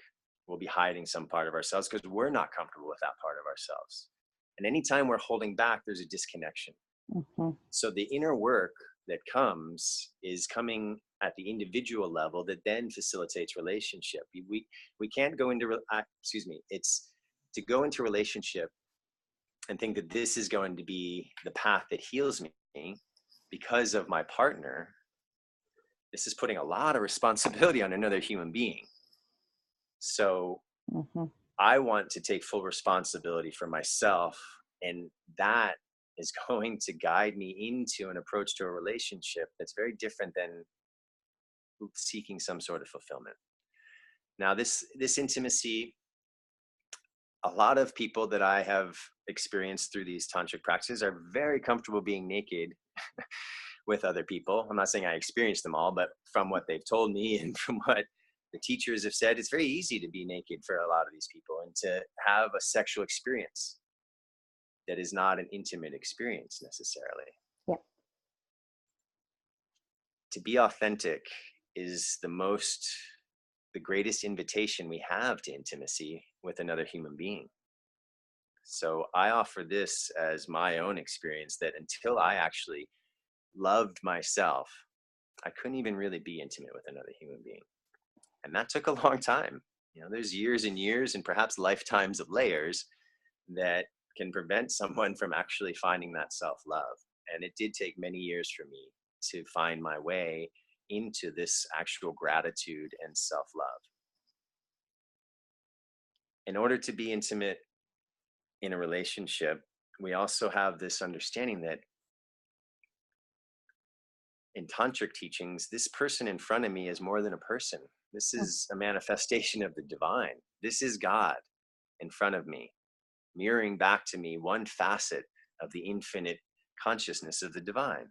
We'll be hiding some part of ourselves because we're not comfortable with that part of ourselves. And anytime we're holding back, there's a disconnection. Mm-hmm. So the inner work that comes is coming at the individual level that then facilitates relationship. We can't go into, it's to go into relationship and think that this is going to be the path that heals me because of my partner. This is putting a lot of responsibility on another human being. So Mm-hmm. I want to take full responsibility for myself, and that is going to guide me into an approach to a relationship that's very different than seeking some sort of fulfillment. Now, this intimacy, a lot of people that I have experienced through these tantric practices are very comfortable being naked with other people. I'm not saying I experienced them all, but from what they've told me and from what the teachers have said, it's very easy to be naked for a lot of these people and to have a sexual experience that is not an intimate experience necessarily. Yeah. To be authentic is the greatest invitation we have to intimacy with another human being. So I offer this as my own experience, that until I actually loved myself, I couldn't even really be intimate with another human being. And that took a long time. There's years and years and perhaps lifetimes of layers that can prevent someone from actually finding that self-love. And it did take many years for me to find my way into this actual gratitude and self-love. In order to be intimate in a relationship, we also have this understanding that in tantric teachings, this person in front of me is more than a person. This is a manifestation of the divine. This is God in front of me, mirroring back to me one facet of the infinite consciousness of the divine.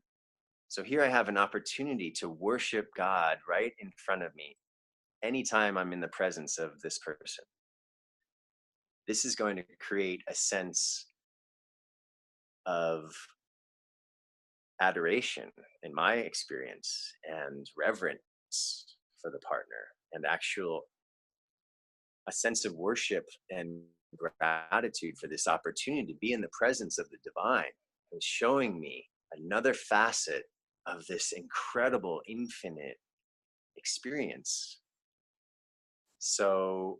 So here I have an opportunity to worship God right in front of me anytime I'm in the presence of this person. This is going to create a sense of adoration in my experience, and reverence for the partner, and a sense of worship and gratitude for this opportunity to be in the presence of the divine, who's showing me another facet of this incredible infinite experience. So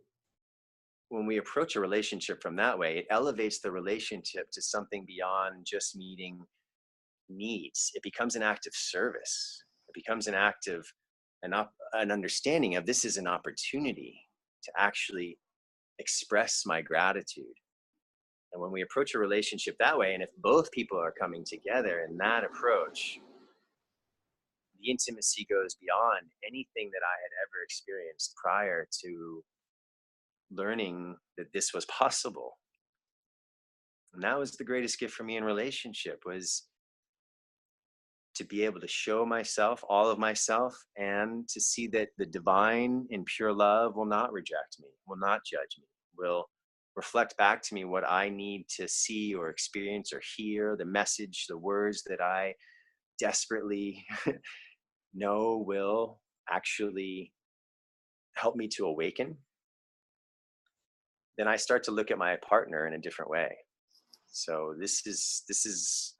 when we approach a relationship from that way, it elevates the relationship to something beyond just meeting needs. It becomes an act of service. It becomes an act of an understanding of, this is an opportunity to actually express my gratitude. And when we approach a relationship that way, and if both people are coming together in that approach, the intimacy goes beyond anything that I had ever experienced prior to learning that this was possible. And that was the greatest gift for me in relationship, was to be able to show myself, all of myself, and to see that the divine in pure love will not reject me, will not judge me, will reflect back to me what I need to see or experience or hear, the message, the words that I desperately know will actually help me to awaken. Then I start to look at my partner in a different way. So this is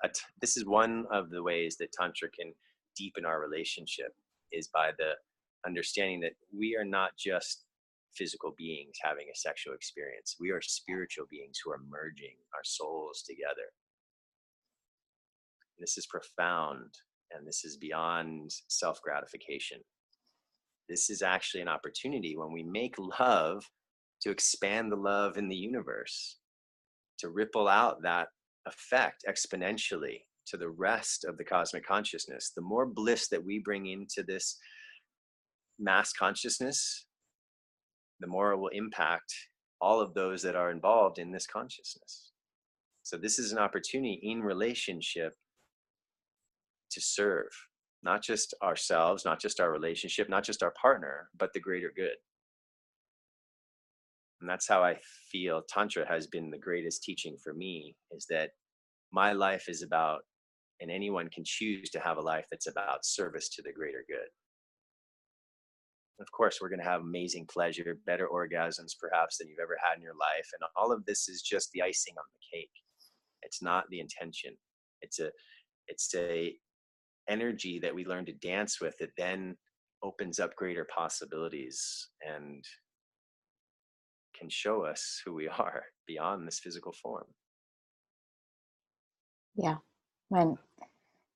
one of the ways that Tantra can deepen our relationship, is by the understanding that we are not just physical beings having a sexual experience. We are spiritual beings who are merging our souls together. This is profound, and this is beyond self-gratification. This is actually an opportunity, when we make love, to expand the love in the universe, to ripple out that effect exponentially to the rest of the cosmic consciousness. The more bliss that we bring into this mass consciousness, the more it will impact all of those that are involved in this consciousness. So this is an opportunity in relationship to serve, not just ourselves, not just our relationship, not just our partner, but the greater good. And that's how I feel Tantra has been the greatest teaching for me, is that my life is about, and anyone can choose to have a life that's about service to the greater good. Of course, we're going to have amazing pleasure, better orgasms perhaps than you've ever had in your life. And all of this is just the icing on the cake. It's not the intention. It's a energy that we learn to dance with that then opens up greater possibilities and can show us who we are beyond this physical form. Yeah. When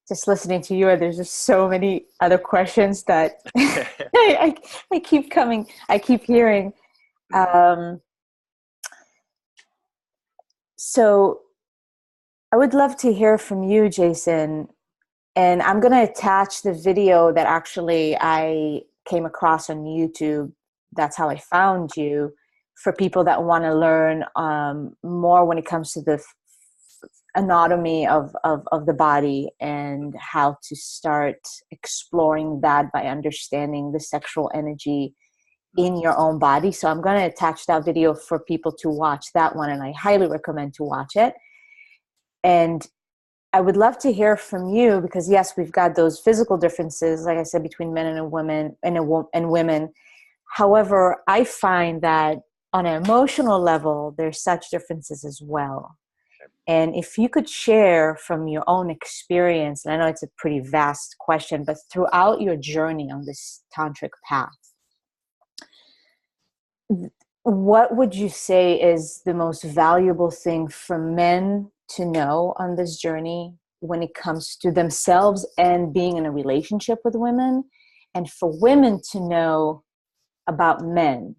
just listening to you, there's just so many other questions that I keep hearing. So I would love to hear from you, Jason. And I'm going to attach the video that actually I came across on YouTube. That's how I found you, for people that want to learn more when it comes to the anatomy of the body and how to start exploring that by understanding the sexual energy in your own body. So I'm going to attach that video for people to watch that one, and I highly recommend to watch it. And I would love to hear from you, because yes, we've got those physical differences, like I said, between men and women and women. However, I find that on an emotional level, there's such differences as well. And if you could share from your own experience, and I know it's a pretty vast question, but throughout your journey on this tantric path, what would you say is the most valuable thing for men to know on this journey when it comes to themselves and being in a relationship with women, and for women to know about men?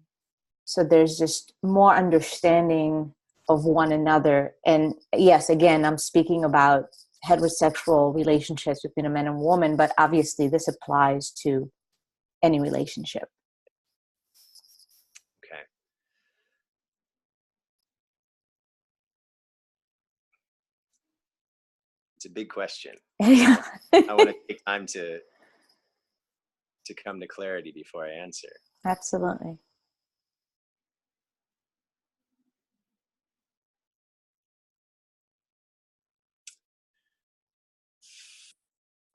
So there's just more understanding of one another. And yes, again, I'm speaking about heterosexual relationships between a man and woman, but obviously this applies to any relationship. Okay. It's a big question. I want to take time to come to clarity before I answer. Absolutely.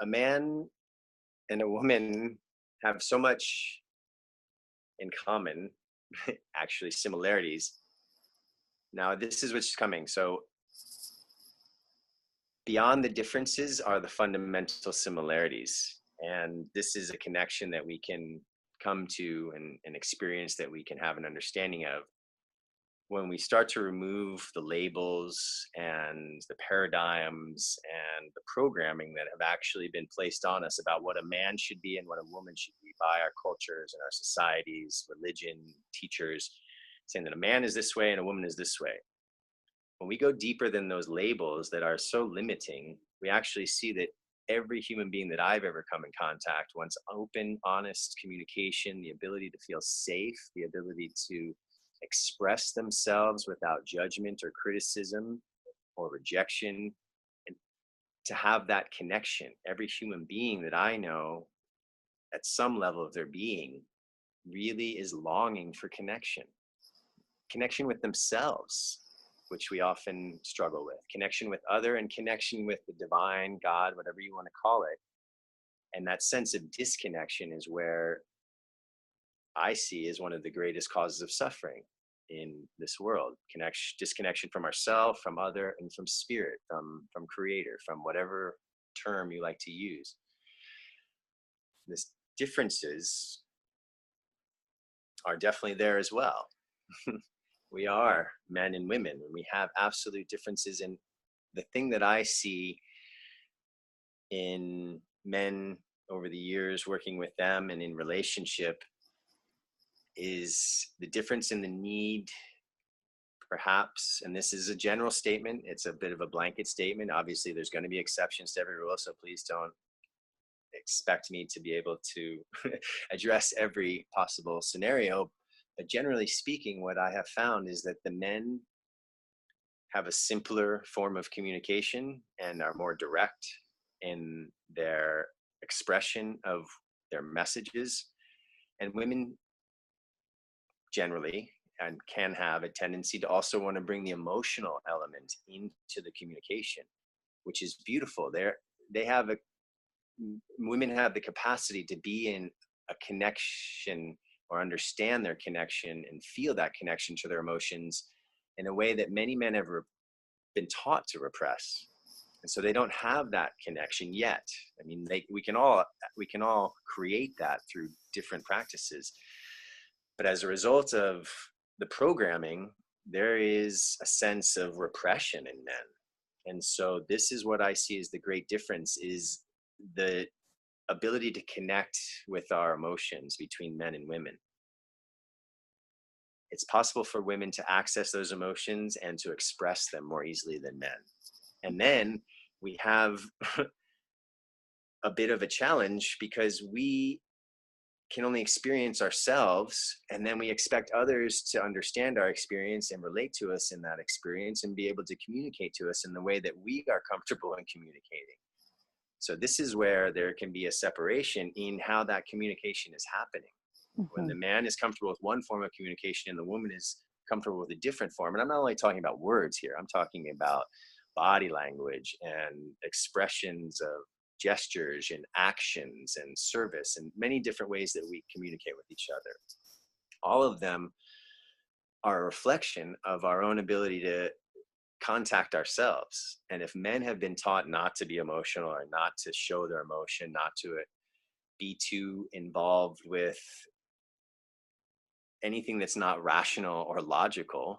A man and a woman have so much in common, actually similarities. Now, this is what's coming. So beyond the differences are the fundamental similarities. And this is a connection that we can come to and experience, that we can have an understanding of when we start to remove the labels and the paradigms and the programming that have actually been placed on us about what a man should be and what a woman should be by our cultures and our societies, religion, teachers, saying that a man is this way and a woman is this way. When we go deeper than those labels that are so limiting, we actually see that every human being that I've ever come in contact wants open, honest communication, the ability to feel safe, the ability to express themselves without judgment or criticism or rejection, and to have that connection. Every human being that I know, at some level of their being, really is longing for connection with themselves, which we often struggle with, connection with other, and connection with the divine, God, whatever you want to call it. And that sense of disconnection is where I see is one of the greatest causes of suffering in this world. Disconnection from ourselves, from other, and from spirit, from creator, from whatever term you like to use. These differences are definitely there as well. We are men and women, and we have absolute differences. And the thing that I see in men over the years working with them and in relationship is the difference in the need, perhaps, and this is a general statement, it's a bit of a blanket statement. Obviously, there's going to be exceptions to every rule, so please don't expect me to be able to address every possible scenario. But generally speaking, what I have found is that the men have a simpler form of communication and are more direct in their expression of their messages. And women generally and can have a tendency to also want to bring the emotional element into the communication, which is beautiful. Women have the capacity to be in a connection or understand their connection and feel that connection to their emotions in a way that many men have been taught to repress. And so they don't have that connection yet. I mean, we can all create that through different practices. But as a result of the programming, there is a sense of repression in men. And so this is what I see as the great difference, is the ability to connect with our emotions between men and women. It's possible for women to access those emotions and to express them more easily than men. And then we have a bit of a challenge, because we can only experience ourselves, and then we expect others to understand our experience and relate to us in that experience and be able to communicate to us in the way that we are comfortable in communicating. So this is where there can be a separation in how that communication is happening. When the man is comfortable with one form of communication and the woman is comfortable with a different form. And I'm not only talking about words here, I'm talking about body language and expressions of gestures and actions and service and many different ways that we communicate with each other. All of them are a reflection of our own ability to contact ourselves. And if men have been taught not to be emotional, or not to show their emotion, not to be too involved with anything that's not rational or logical,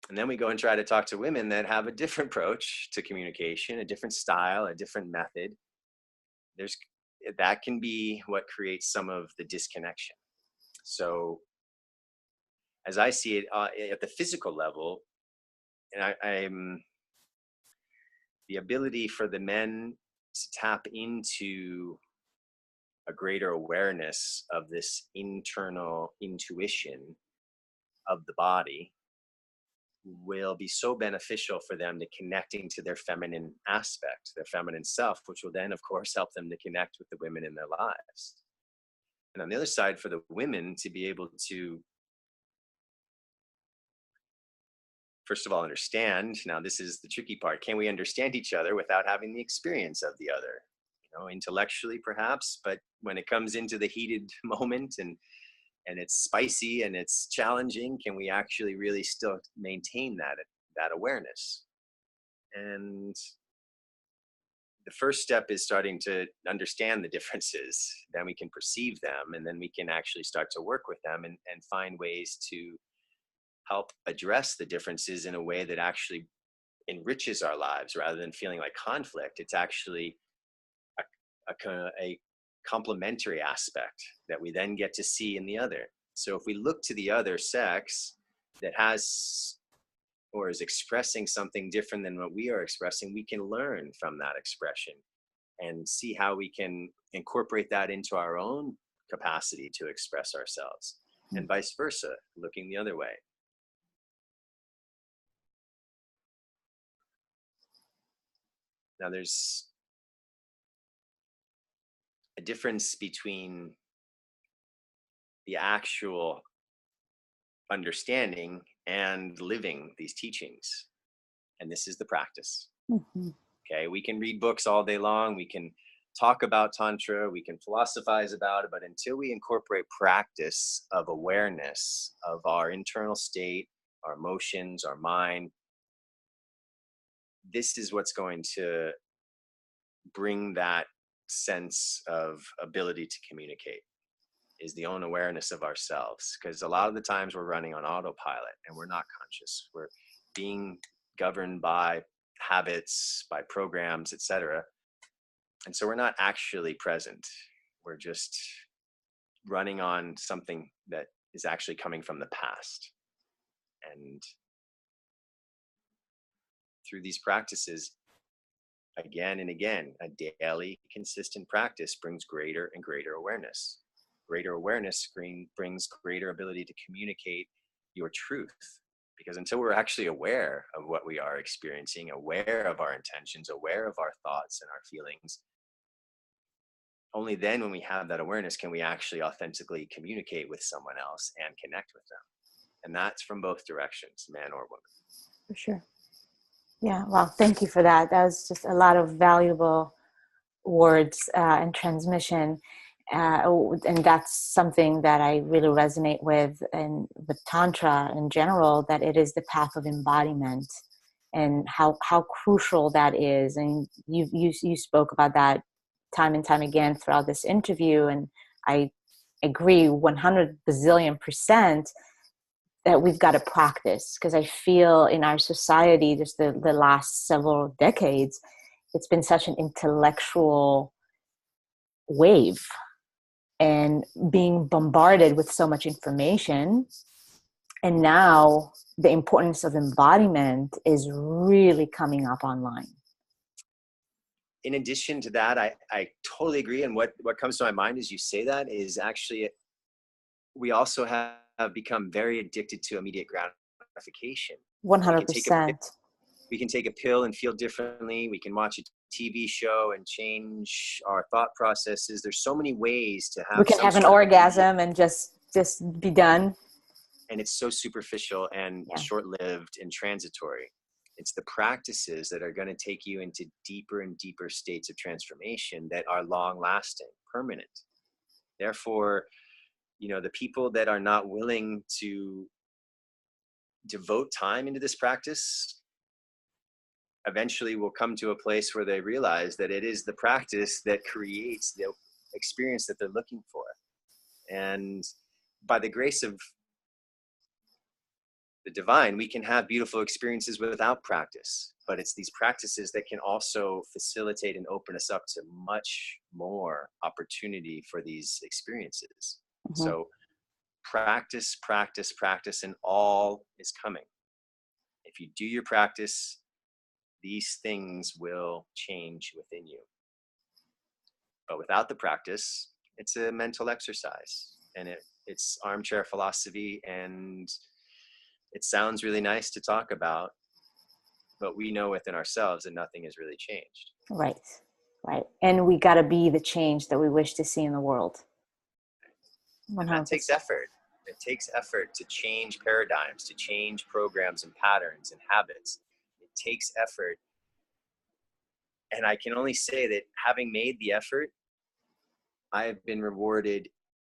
and then we go and try to talk to women that have a different approach to communication, a different style, a different method, that can be what creates some of the disconnection. So as I see it at the physical level, and I'm the ability for the men to tap into a greater awareness of this internal intuition of the body will be so beneficial for them to connecting to their feminine aspect, their feminine self, which will then, of course, help them to connect with the women in their lives. And on the other side, for the women to be able to, first of all, understand. Now, this is the tricky part. Can we understand each other without having the experience of the other? Intellectually, perhaps, but when it comes into the heated moment and it's spicy and it's challenging, can we actually really still maintain that awareness? And the first step is starting to understand the differences. Then we can perceive them, and then we can actually start to work with them and find ways to help address the differences in a way that actually enriches our lives rather than feeling like conflict. It's actually a complementary aspect that we then get to see in the other. So if we look to the other sex that has or is expressing something different than what we are expressing, we can learn from that expression and see how we can incorporate that into our own capacity to express ourselves, and vice versa, looking the other way. Now, there's a difference between the actual understanding and living these teachings. And this is the practice. Okay, we can read books all day long. We can talk about Tantra. We can philosophize about it. But until we incorporate practice of awareness of our internal state, our emotions, our mind, this is what's going to bring that sense of ability to communicate, is the own awareness of ourselves. Because a lot of the times we're running on autopilot and we're not conscious. We're being governed by habits, by programs, etc. And so we're not actually present. We're just running on something that is actually coming from the past. And through these practices, again and again, a daily consistent practice brings greater and greater awareness. Greater awareness brings greater ability to communicate your truth. Because until we're actually aware of what we are experiencing, aware of our intentions, aware of our thoughts and our feelings, only then, when we have that awareness, can we actually authentically communicate with someone else and connect with them. And that's from both directions, man or woman. For sure. Yeah, well, thank you for that. That was just a lot of valuable words and transmission. And that's something that I really resonate with, and with Tantra in general, that it is the path of embodiment. and how crucial that is. And you spoke about that time and time again throughout this interview, and I agree 100 bazillion% that we've got to practice, because I feel in our society, just the last several decades, it's been such an intellectual wave and being bombarded with so much information. And now the importance of embodiment is really coming up online. In addition to that, I totally agree. And what comes to my mind as you say that is actually, we also have become very addicted to immediate gratification. 100%. We can take a pill and feel differently. We can watch a TV show and change our thought processes. There's so many ways to have. We can have an orgasm and just be done. And it's so superficial and short-lived and transitory. It's the practices that are going to take you into deeper and deeper states of transformation that are long-lasting, permanent. Therefore, the people that are not willing to devote time into this practice eventually will come to a place where they realize that it is the practice that creates the experience that they're looking for. And by the grace of the divine, we can have beautiful experiences without practice, but it's these practices that can also facilitate and open us up to much more opportunity for these experiences. Mm-hmm. So practice, practice, practice, and all is coming. If you do your practice, these things will change within you. But without the practice, it's a mental exercise, and it's armchair philosophy, and it sounds really nice to talk about, but we know within ourselves that nothing has really changed. Right. And we got to be the change that we wish to see in the world. 100%. And that takes effort. It takes effort to change paradigms, to change programs and patterns and habits. It takes effort. And I can only say that having made the effort, I have been rewarded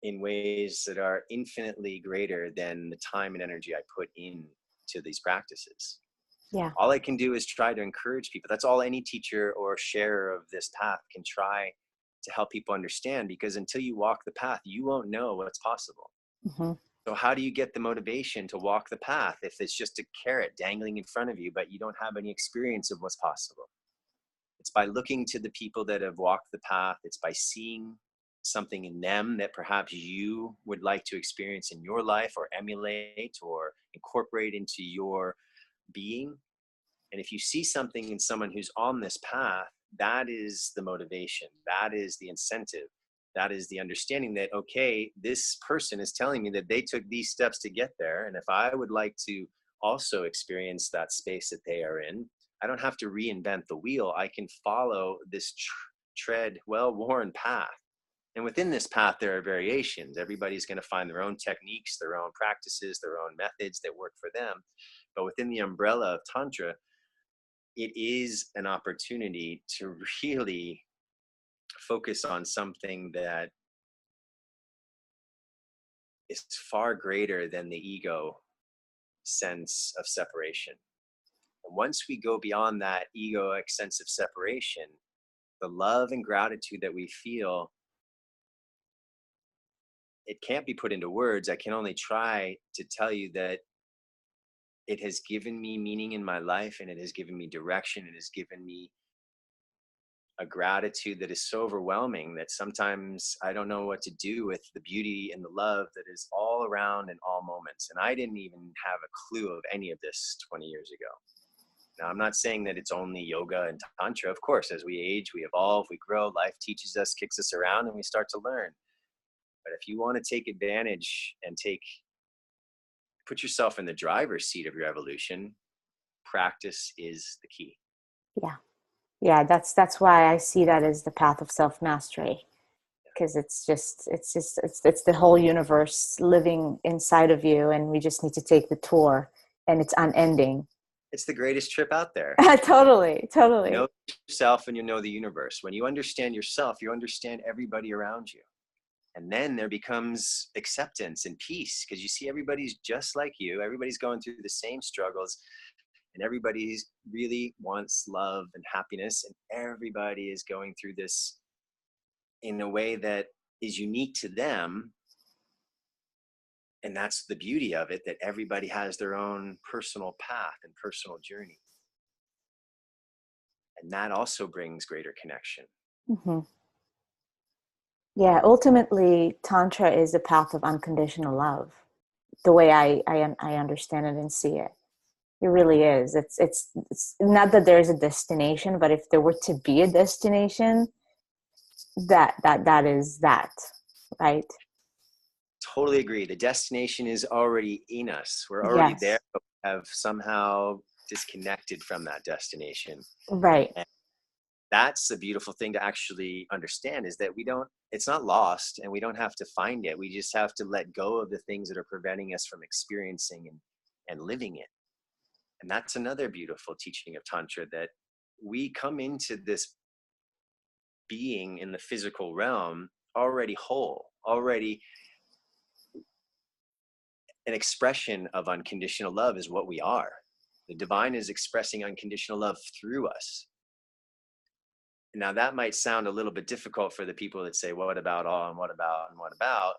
in ways that are infinitely greater than the time and energy I put into these practices. Yeah. All I can do is try to encourage people. That's all any teacher or sharer of this path can try to help people understand, because until you walk the path, you won't know what's possible. Mm-hmm. So how do you get the motivation to walk the path if it's just a carrot dangling in front of you, but you don't have any experience of what's possible? It's by looking to the people that have walked the path. It's by seeing something in them that perhaps you would like to experience in your life or emulate or incorporate into your being. And if you see something in someone who's on this path, that is the motivation. That is the incentive. That is the understanding that, okay, this person is telling me that they took these steps to get there. And if I would like to also experience that space that they are in, I don't have to reinvent the wheel. I can follow this tread well-worn path. And within this path, there are variations. Everybody's going to find their own techniques, their own practices, their own methods that work for them. But within the umbrella of Tantra, it is an opportunity to really focus on something that is far greater than the ego sense of separation. And once we go beyond that egoic sense of separation, the love and gratitude that we feel, it can't be put into words. I can only try to tell you that it has given me meaning in my life, and it has given me direction. It has given me a gratitude that is so overwhelming that sometimes I don't know what to do with the beauty and the love that is all around in all moments. And I didn't even have a clue of any of this 20 years ago. Now, I'm not saying that it's only yoga and Tantra. Of course, as we age, we evolve, we grow, life teaches us, kicks us around, and we start to learn. But if you want to take advantage and put yourself in the driver's seat of your evolution, practice is the key. Yeah, that's why I see that as the path of self-mastery, because it's the whole universe living inside of you, and we just need to take the tour, and it's unending. It's the greatest trip out there. Totally. You know yourself and you know the universe. When you understand yourself, you understand everybody around you. And then there becomes acceptance and peace, because you see everybody's just like you. Everybody's going through the same struggles. and everybody really wants love and happiness, and everybody is going through this in a way that is unique to them. And that's the beauty of it, that everybody has their own personal path and personal journey. And that also brings greater connection. Mm-hmm. Yeah, ultimately, Tantra is a path of unconditional love, the way I understand it and see it. It really is. It's not that there's a destination, but if there were to be a destination, that is that, right? Totally agree. The destination is already in us. We're already there, Yes. but we have somehow disconnected from that destination. Right. And that's the beautiful thing to actually understand, is that it's not lost, and we don't have to find it. We just have to let go of the things that are preventing us from experiencing and living it. And that's another beautiful teaching of Tantra, that we come into this being in the physical realm already whole, already an expression of unconditional love is what we are. The divine is expressing unconditional love through us. Now that might sound a little bit difficult for the people that say, well, what about all, and what about, and what about?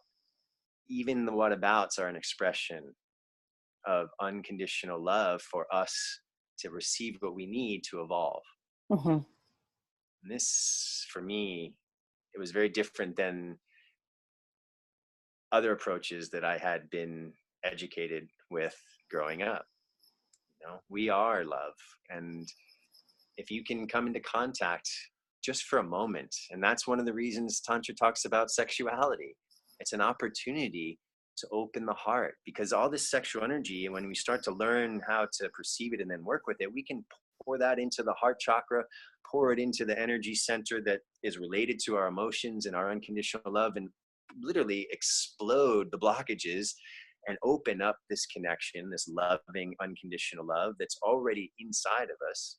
Even the what abouts are an expression of unconditional love for us to receive what we need to evolve. Mm-hmm. And this, for me, it was very different than other approaches that I had been educated with growing up. We are love. And if you can come into contact just for a moment, and that's one of the reasons Tantra talks about sexuality. It's an opportunity to open the heart, because all this sexual energy, and when we start to learn how to perceive it and then work with it, we can pour that into the heart chakra, pour it into the energy center that is related to our emotions and our unconditional love, and literally explode the blockages and open up this connection, this loving, unconditional love that's already inside of us.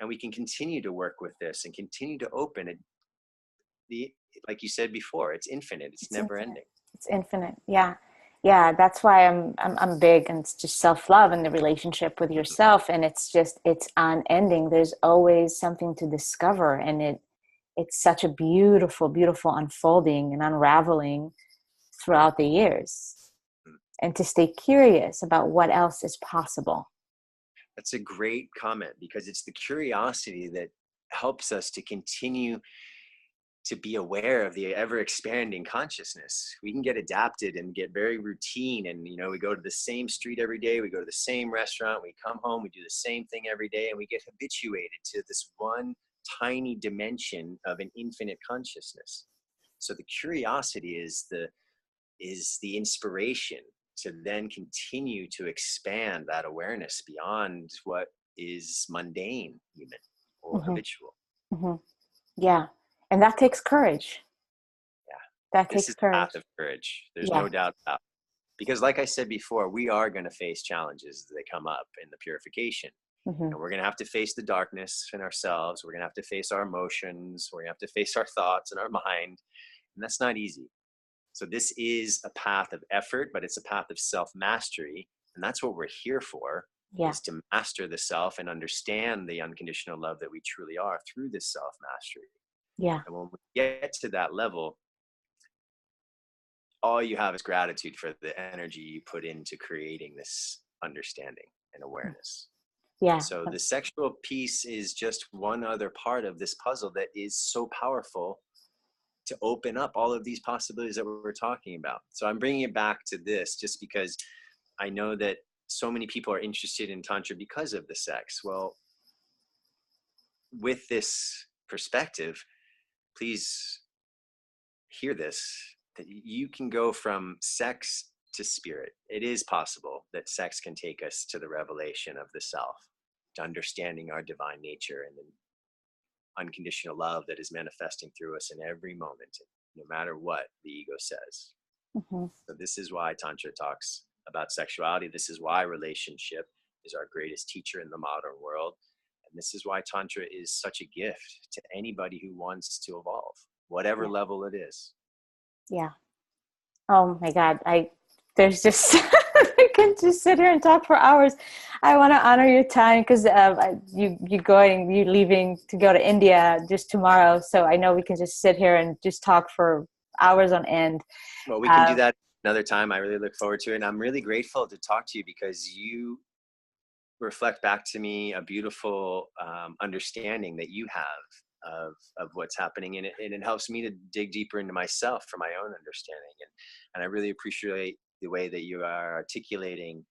And we can continue to work with this and continue to open it. Like you said before, it's infinite. It's never infinite. ending. It's infinite. Yeah. Yeah. That's why I'm big, and it's just self-love and the relationship with yourself. And it's unending. There's always something to discover. And it's such a beautiful, beautiful unfolding and unraveling throughout the years. And to stay curious about what else is possible. That's a great comment, because it's the curiosity that helps us to continue to be aware of the ever expanding consciousness. We can get adapted and get very routine, and we go to the same street every day, we go to the same restaurant, we come home, we do the same thing every day, and we get habituated to this one tiny dimension of an infinite consciousness. So the curiosity is the inspiration to then continue to expand that awareness beyond what is mundane even, or Mm-hmm. habitual. Mm-hmm. Yeah. And that takes courage. Yeah. That This takes is a courage. path of courage. There's Yeah. no doubt about it. Because like I said before, we are going to face challenges as they come up in the purification. Mm-hmm. And we're going to have to face the darkness in ourselves. We're going to have to face our emotions. We're going to have to face our thoughts and our mind. And that's not easy. So this is a path of effort, but it's a path of self-mastery. And that's what we're here for, is to master the self and understand the unconditional love that we truly are through this self-mastery. Yeah. And when we get to that level, all you have is gratitude for the energy you put into creating this understanding and awareness. Yeah. So the sexual piece is just one other part of this puzzle that is so powerful to open up all of these possibilities that we're talking about. So I'm bringing it back to this just because I know that so many people are interested in Tantra because of the sex. Well, with this perspective, please hear this, that you can go from sex to spirit. It is possible that sex can take us to the revelation of the self, to understanding our divine nature and the unconditional love that is manifesting through us in every moment, no matter what the ego says. Mm-hmm. So this is why Tantra talks about sexuality. This is why relationship is our greatest teacher in the modern world. And this is why Tantra is such a gift to anybody who wants to evolve, whatever level it is. Yeah. Oh my God. There's just We can just sit here and talk for hours. I want to honor your time because you leaving to go to India just tomorrow. So I know we can just sit here and just talk for hours on end. Well, we can do that another time. I really look forward to it. And I'm really grateful to talk to you because you reflect back to me a beautiful understanding that you have of what's happening in it. And it helps me to dig deeper into myself for my own understanding. And I really appreciate the way that you are articulating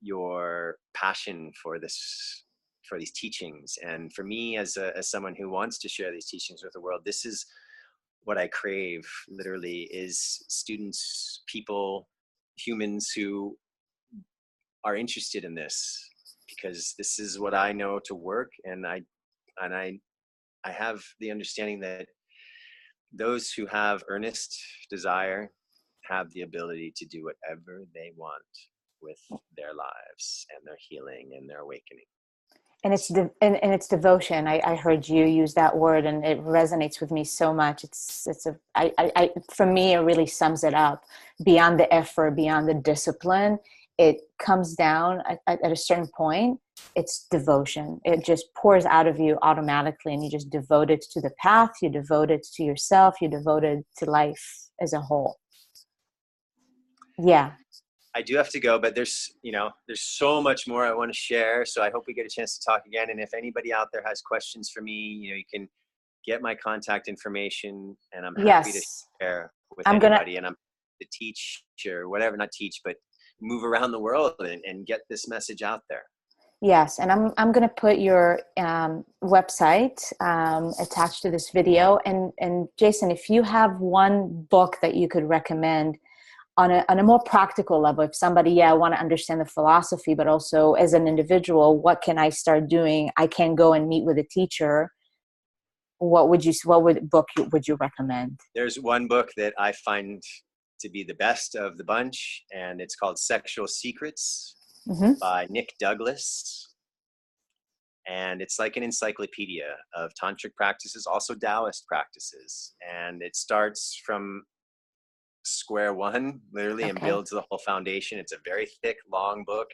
your passion for these teachings. And for me, as someone who wants to share these teachings with the world, this is what I crave, literally, is students, people, humans who are interested in this, because this is what I know to work. And I have the understanding that those who have earnest desire have the ability to do whatever they want with their lives and their healing and their awakening. And it's devotion. I heard you use that word, and it resonates with me so much. For me, it really sums it up. Beyond the effort, beyond the discipline, it comes down at a certain point. It's devotion. It just pours out of you automatically, and you just devote it to the path. You devote it to yourself. You devote it to life as a whole. Yeah. I do have to go, but there's so much more I want to share. So I hope we get a chance to talk again. And if anybody out there has questions for me, you can get my contact information, and I'm happy to share with anybody. And I'm to teach or whatever, not teach, but move around the world and get this message out there. Yes, and I'm going to put your website attached to this video. And Jason, if you have one book that you could recommend on a more practical level, if somebody, I want to understand the philosophy, but also as an individual, what can I start doing? I can go and meet with a teacher. What book would you recommend? There's one book that I find to be the best of the bunch, and it's called Sexual Secrets by Nick Douglas. And it's like an encyclopedia of tantric practices, also Taoist practices. And it starts from square one, literally, and builds the whole foundation. It's a very thick, long book.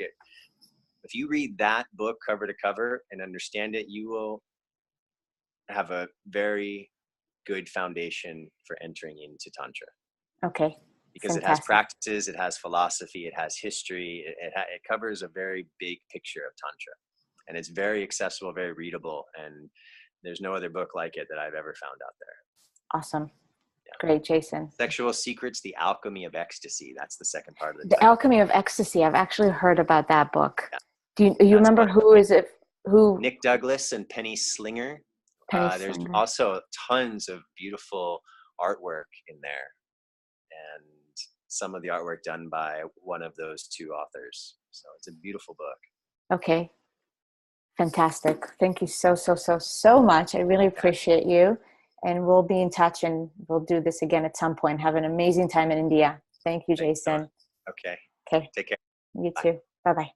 If you read that book cover to cover and understand it, you will have a very good foundation for entering into Tantra. Okay. Because Fantastic. It has practices, it has philosophy, it has history, it covers a very big picture of Tantra. And it's very accessible, very readable, and there's no other book like it that I've ever found out there. Awesome. Yeah. Great, Jason. Sexual Secrets, The Alchemy of Ecstasy. That's the second part of the title. The Alchemy of Ecstasy. I've actually heard about that book. Yeah. Do you remember who is it? Who? Nick Douglas and Penny Slinger. There's also tons of beautiful artwork in there. And some of the artwork done by one of those two authors. So it's a beautiful book. Okay. Fantastic. Thank you so much. I really appreciate you. And we'll be in touch, and we'll do this again at some point. Have an amazing time in India. Thank you, Jason. Okay. Take care. You too. Bye-bye.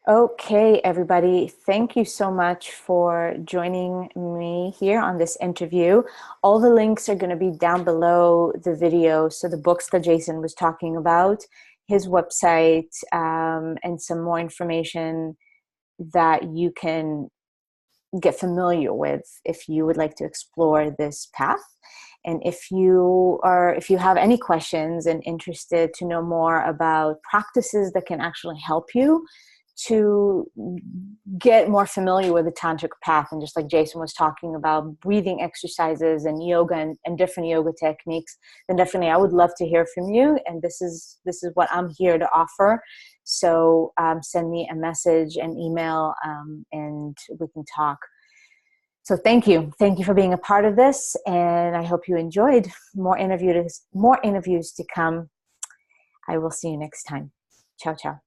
Okay, everybody. Thank you so much for joining me here on this interview. All the links are going to be down below the video. So the books that Jason was talking about, his website, and some more information that you can get familiar with if you would like to explore this path. And if you have any questions and interested to know more about practices that can actually help you to get more familiar with the tantric path, and just like Jason was talking about, breathing exercises and yoga and different yoga techniques, then definitely I would love to hear from you. And this is what I'm here to offer. So send me a message, an email, and we can talk. So thank you for being a part of this, and I hope you enjoyed. More interviews to come. I will see you next time. Ciao, ciao.